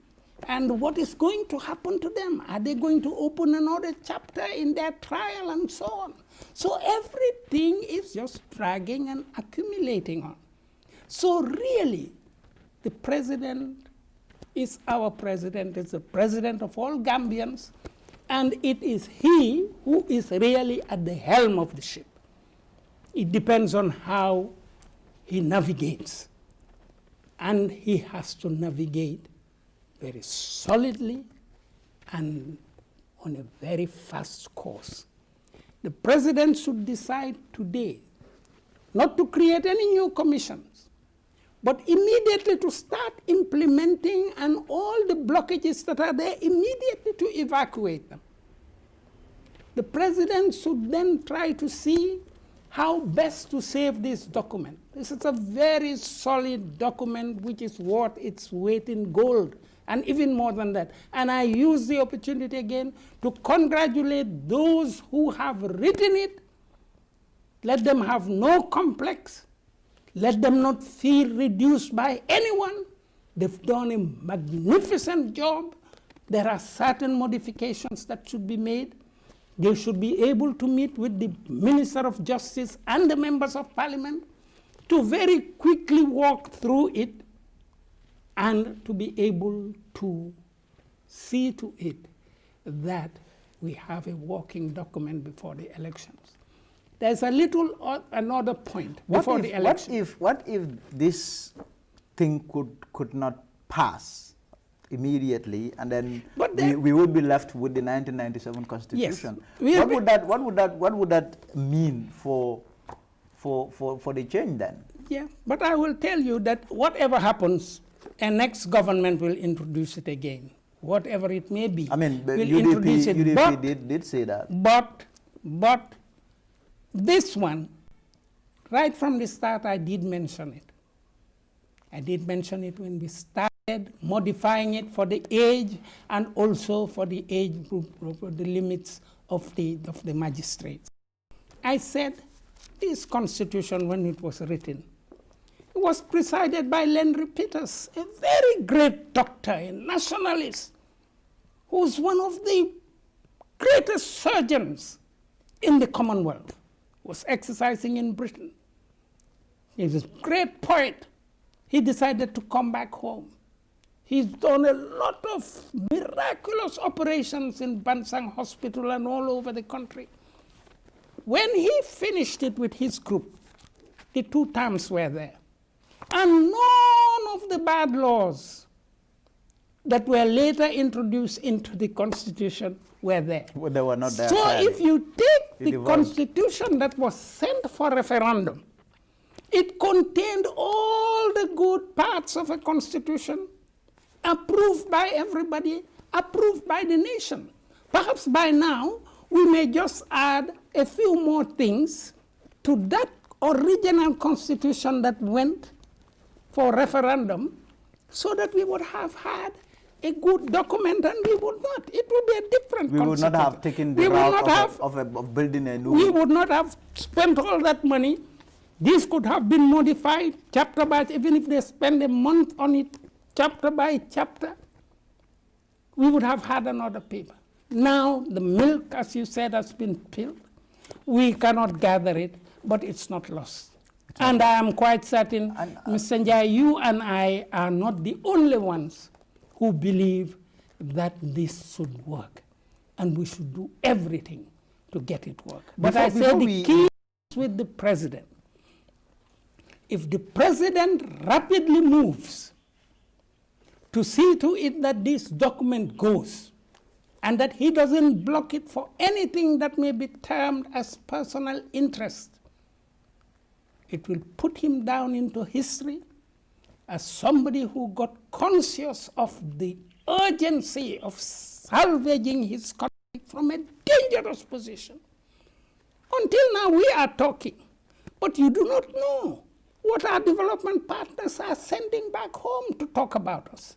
And what is going to happen to them? Are they going to open another chapter in their trial and so on? So everything is just dragging and accumulating on. So really, the president is our president, is the president of all Gambians, and it is he who is really at the helm of the ship. It depends on how he navigates. And he has to navigate very solidly and on a very fast course. The president should decide today not to create any new commissions, but immediately to start implementing, and all the blockages that are there, immediately to evacuate them. The president should then try to see how best to save this document. This is a very solid document which is worth its weight in gold, and even more than that. And I use the opportunity again to congratulate those who have written it. Let them have no complex. Let them not feel reduced by anyone. They've done a magnificent job. There are certain modifications that should be made. They should be able to meet with the Minister of Justice and the members of Parliament to very quickly walk through it and to be able to see to it that we have a working document before the elections. There's a little another point before the election. What if this thing could not pass immediately, and then we would be left with the 1997 Constitution? Yes. What would that mean for the change then? Yeah, but I will tell you that whatever happens, a next government will introduce it again, whatever it may be. I mean, will introduce it. UDP did say that. But this one, right from the start, I did mention it. I did mention it when we started modifying it for the age, and also for the age group, the limits of the magistrates. I said this constitution, when it was written, it was presided by Henry Peters, a very great doctor, a nationalist, who's one of the greatest surgeons in the Commonwealth, was exercising in Britain. He's a great poet. He decided to come back home. He's done a lot of miraculous operations in Bansang Hospital and all over the country. When he finished it with his group, the 2 terms were there. And none of the bad laws that were later introduced into the Constitution were there. Well, they were not there. So if you take the Constitution that was sent for referendum, it contained all the good parts of a Constitution, approved by everybody, approved by the nation. Perhaps by now, we may just add a few more things to that original Constitution that went for referendum, so that we would have had a good document, and we would not. It would be a different Constitution. We would not have taken the route of building a new... We would not have spent all that money. This could have been modified chapter by, even if they spend a month on it, chapter by chapter, we would have had another paper. Now the milk, as you said, has been spilled. We cannot gather it, but it's not lost. And I am quite certain, Mr. Njai, you and I are not the only ones who believe that this should work. and we should do everything to get it work. But I say the key is with the president. If the president rapidly moves to see to it that this document goes, and that he doesn't block it for anything that may be termed as personal interest, it will put him down into history as somebody who got conscious of the urgency of salvaging his country from a dangerous position. Until now, we are talking, but you do not know what our development partners are sending back home to talk about us.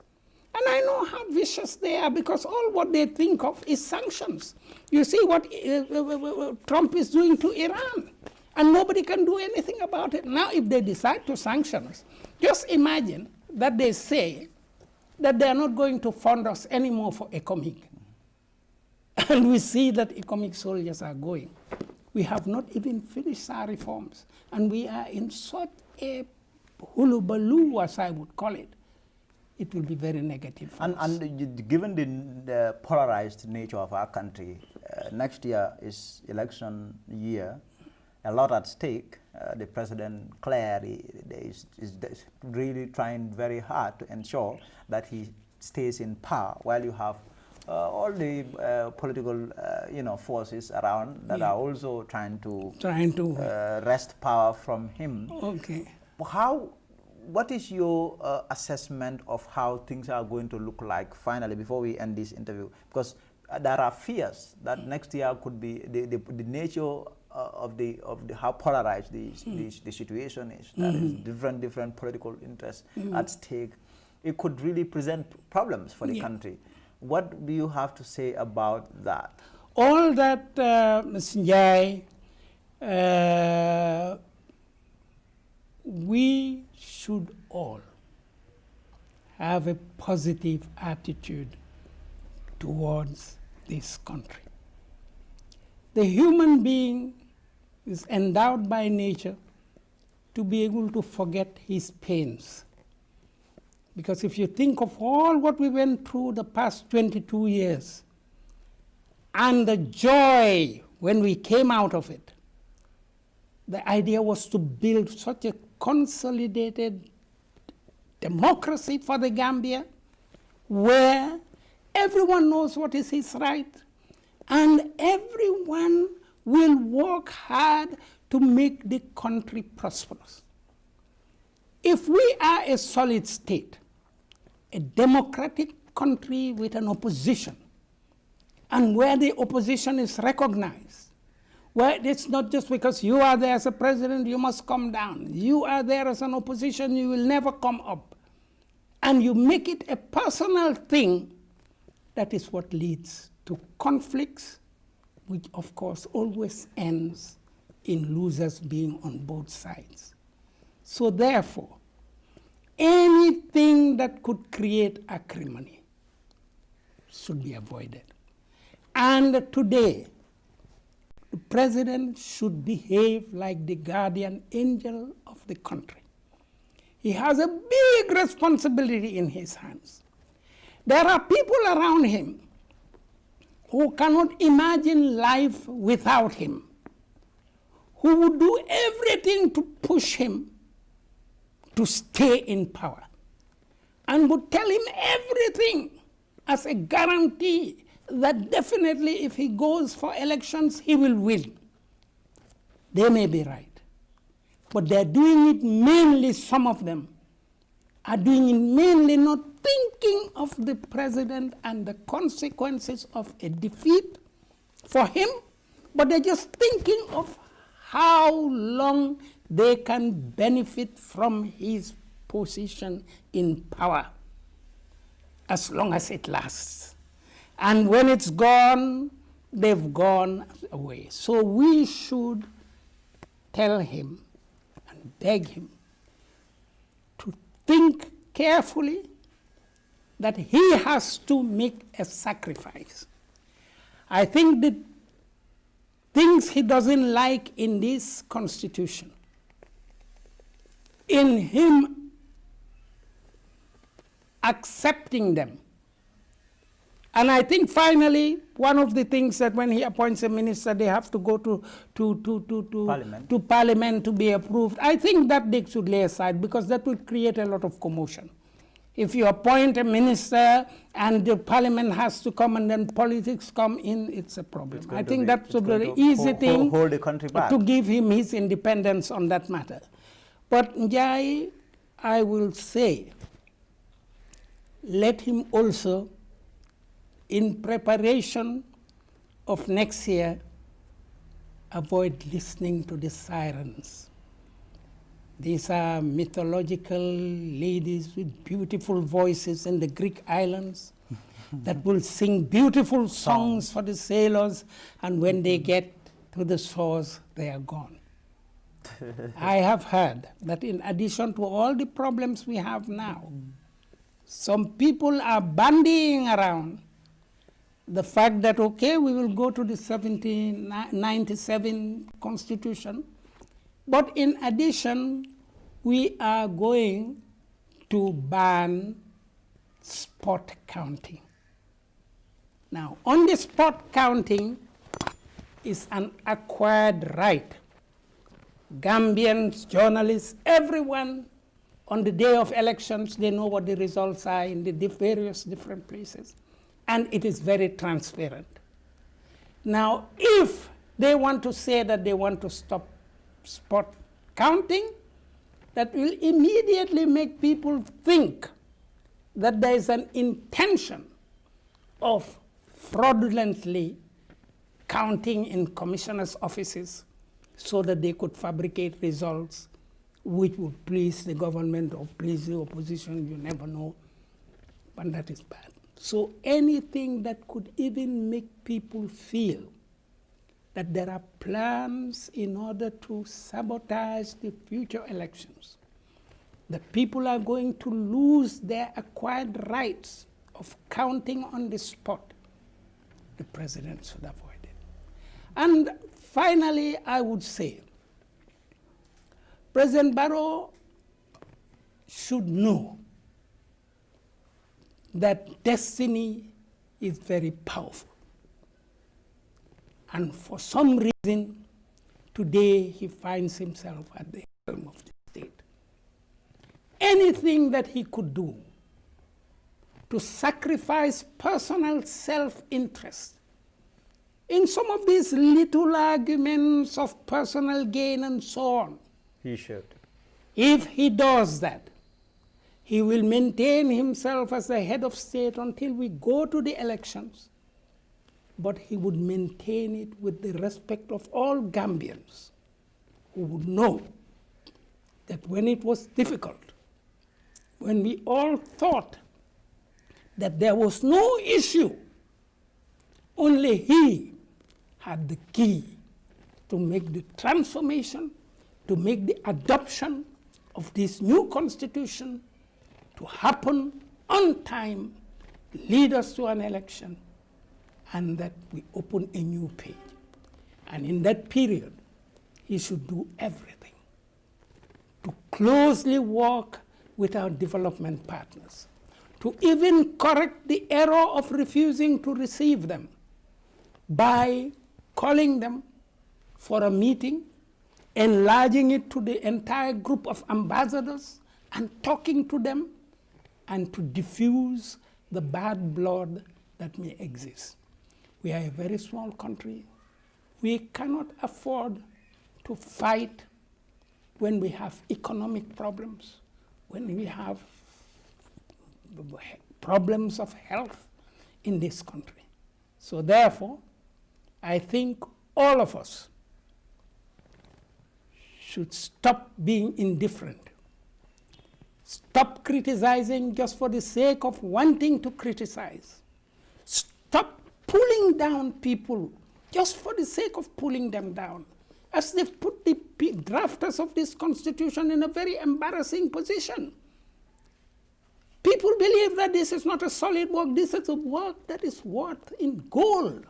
And I know how vicious they are, because all what they think of is sanctions. You see what Trump is doing to Iran, and nobody can do anything about it. Now, if they decide to sanction us, just imagine that they say that they are not going to fund us anymore for ECOMIG. And we see that ECOMIG soldiers are going. We have not even finished our reforms, and we are in such a hullabaloo, as I would call it. It will be very negative for us. And given the polarized nature of our country, next year is election year, a lot at stake. The president clearly is really trying very hard to ensure that he stays in power, while you have all the political forces around that are also trying to wrest power from him. Okay. What is your assessment of how things are going to look like finally before we end this interview? Because there are fears that next year could be the nature of how polarized the situation is. There is different political interests at stake. It could really present problems for the country. What do you have to say about that? All that, Ms. Njai, we should all have a positive attitude towards this country. The human being is endowed by nature to be able to forget his pains. Because if you think of all what we went through the past 22 years, and the joy when we came out of it, the idea was to build such a consolidated democracy for the Gambia, where everyone knows what is his right, and everyone will work hard to make the country prosperous. If we are a solid state, a democratic country with an opposition, and where the opposition is recognized, where it's not just because you are there as a president, you must come down. You are there as an opposition, you will never come up. And you make it a personal thing, that is what leads to conflicts, which of course always ends in losers being on both sides. So therefore, anything that could create acrimony should be avoided. And today, the president should behave like the guardian angel of the country. He has a big responsibility in his hands. There are people around him who cannot imagine life without him, who would do everything to push him to stay in power, and would tell him everything as a guarantee that definitely if he goes for elections, he will win. They may be right, but they're doing it mainly, some of them are doing it mainly not thinking of the president and the consequences of a defeat for him, but they're just thinking of how long they can benefit from his position in power, as long as it lasts. And when it's gone, they've gone away. So we should tell him and beg him to think carefully that he has to make a sacrifice. I think the things he doesn't like in this constitution, in him accepting them And I think finally, one of the things that when he appoints a minister, they have to go to Parliament to be approved. I think that they should lay aside, because that will create a lot of commotion. If you appoint a minister and the Parliament has to come and then politics come in, it's a problem. I think that's a very easy thing hold the country back. to give him his independence on that matter. But Njai, I will say, let him also, in preparation of next year, avoid listening to the sirens. These are mythological ladies with beautiful voices in the Greek islands that will sing beautiful songs for the sailors, and when they get to the shores, they are gone. I have heard that in addition to all the problems we have now, some people are bandying around the fact that, okay, we will go to the 1797 Constitution, but in addition, we are going to ban spot counting. Now, on the spot counting is an acquired right. Gambians, journalists, everyone, on the day of elections, they know what the results are in the various different places. And it is very transparent. Now, if they want to say that they want to stop spot counting, that will immediately make people think that there is an intention of fraudulently counting in commissioners' offices so that they could fabricate results which would please the government or please the opposition, you never know, but that is bad. So anything that could even make people feel that there are plans in order to sabotage the future elections, that people are going to lose their acquired rights of counting on the spot, the president should avoid it. And finally, I would say, President Barrow should know that destiny is very powerful. And for some reason, today he finds himself at the helm of the state. Anything that he could do to sacrifice personal self-interest in some of these little arguments of personal gain and so on, he should. If he does that, he will maintain himself as the head of state until we go to the elections. But he would maintain it with the respect of all Gambians who would know that when it was difficult, when we all thought that there was no issue, only he had the key to make the transformation, to make the adoption of this new constitution to happen on time, lead us to an election, and that we open a new page. And in that period, he should do everything to closely work with our development partners, to even correct the error of refusing to receive them by calling them for a meeting, enlarging it to the entire group of ambassadors, and talking to them, and to diffuse the bad blood that may exist. We are a very small country. We cannot afford to fight when we have economic problems, when we have problems of health in this country. So therefore, I think all of us should stop being indifferent. Stop criticizing just for the sake of wanting to criticize. Stop pulling down people just for the sake of pulling them down, as they've put the drafters of this constitution in a very embarrassing position. People believe that this is not a solid work, this is a work that is worth in gold.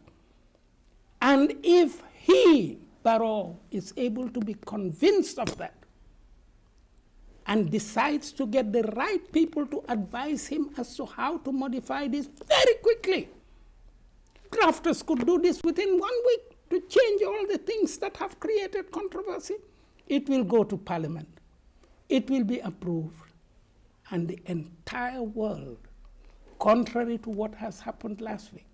And if he, Barrow, is able to be convinced of that, and decides to get the right people to advise him as to how to modify this very quickly, grafters could do this within 1 week to change all the things that have created controversy. It will go to Parliament. It will be approved. And the entire world, contrary to what has happened last week,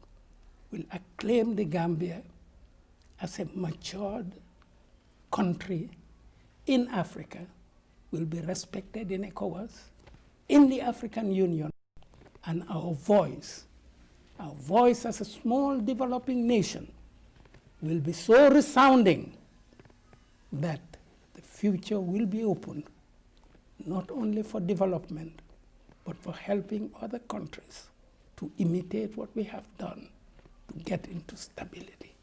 will acclaim the Gambia as a matured country in Africa, will be respected in ECOWAS, in the African Union, and our voice as a small developing nation will be so resounding that the future will be open, not only for development, but for helping other countries to imitate what we have done to get into stability.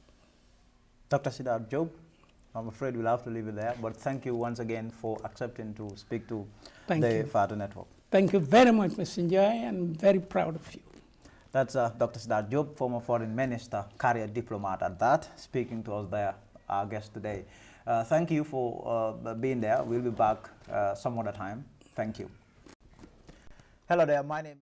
Dr. Siddharth Job, I'm afraid we'll have to leave it there, but thank you once again for accepting to speak to the FATO Network. Thank you very much, Mr. Njai. I'm very proud of you. That's Dr. Siddharth Job, former foreign minister, career diplomat at that, speaking to us there, our guest today. Thank you for being there. We'll be back some other time. Thank you. Hello there, my name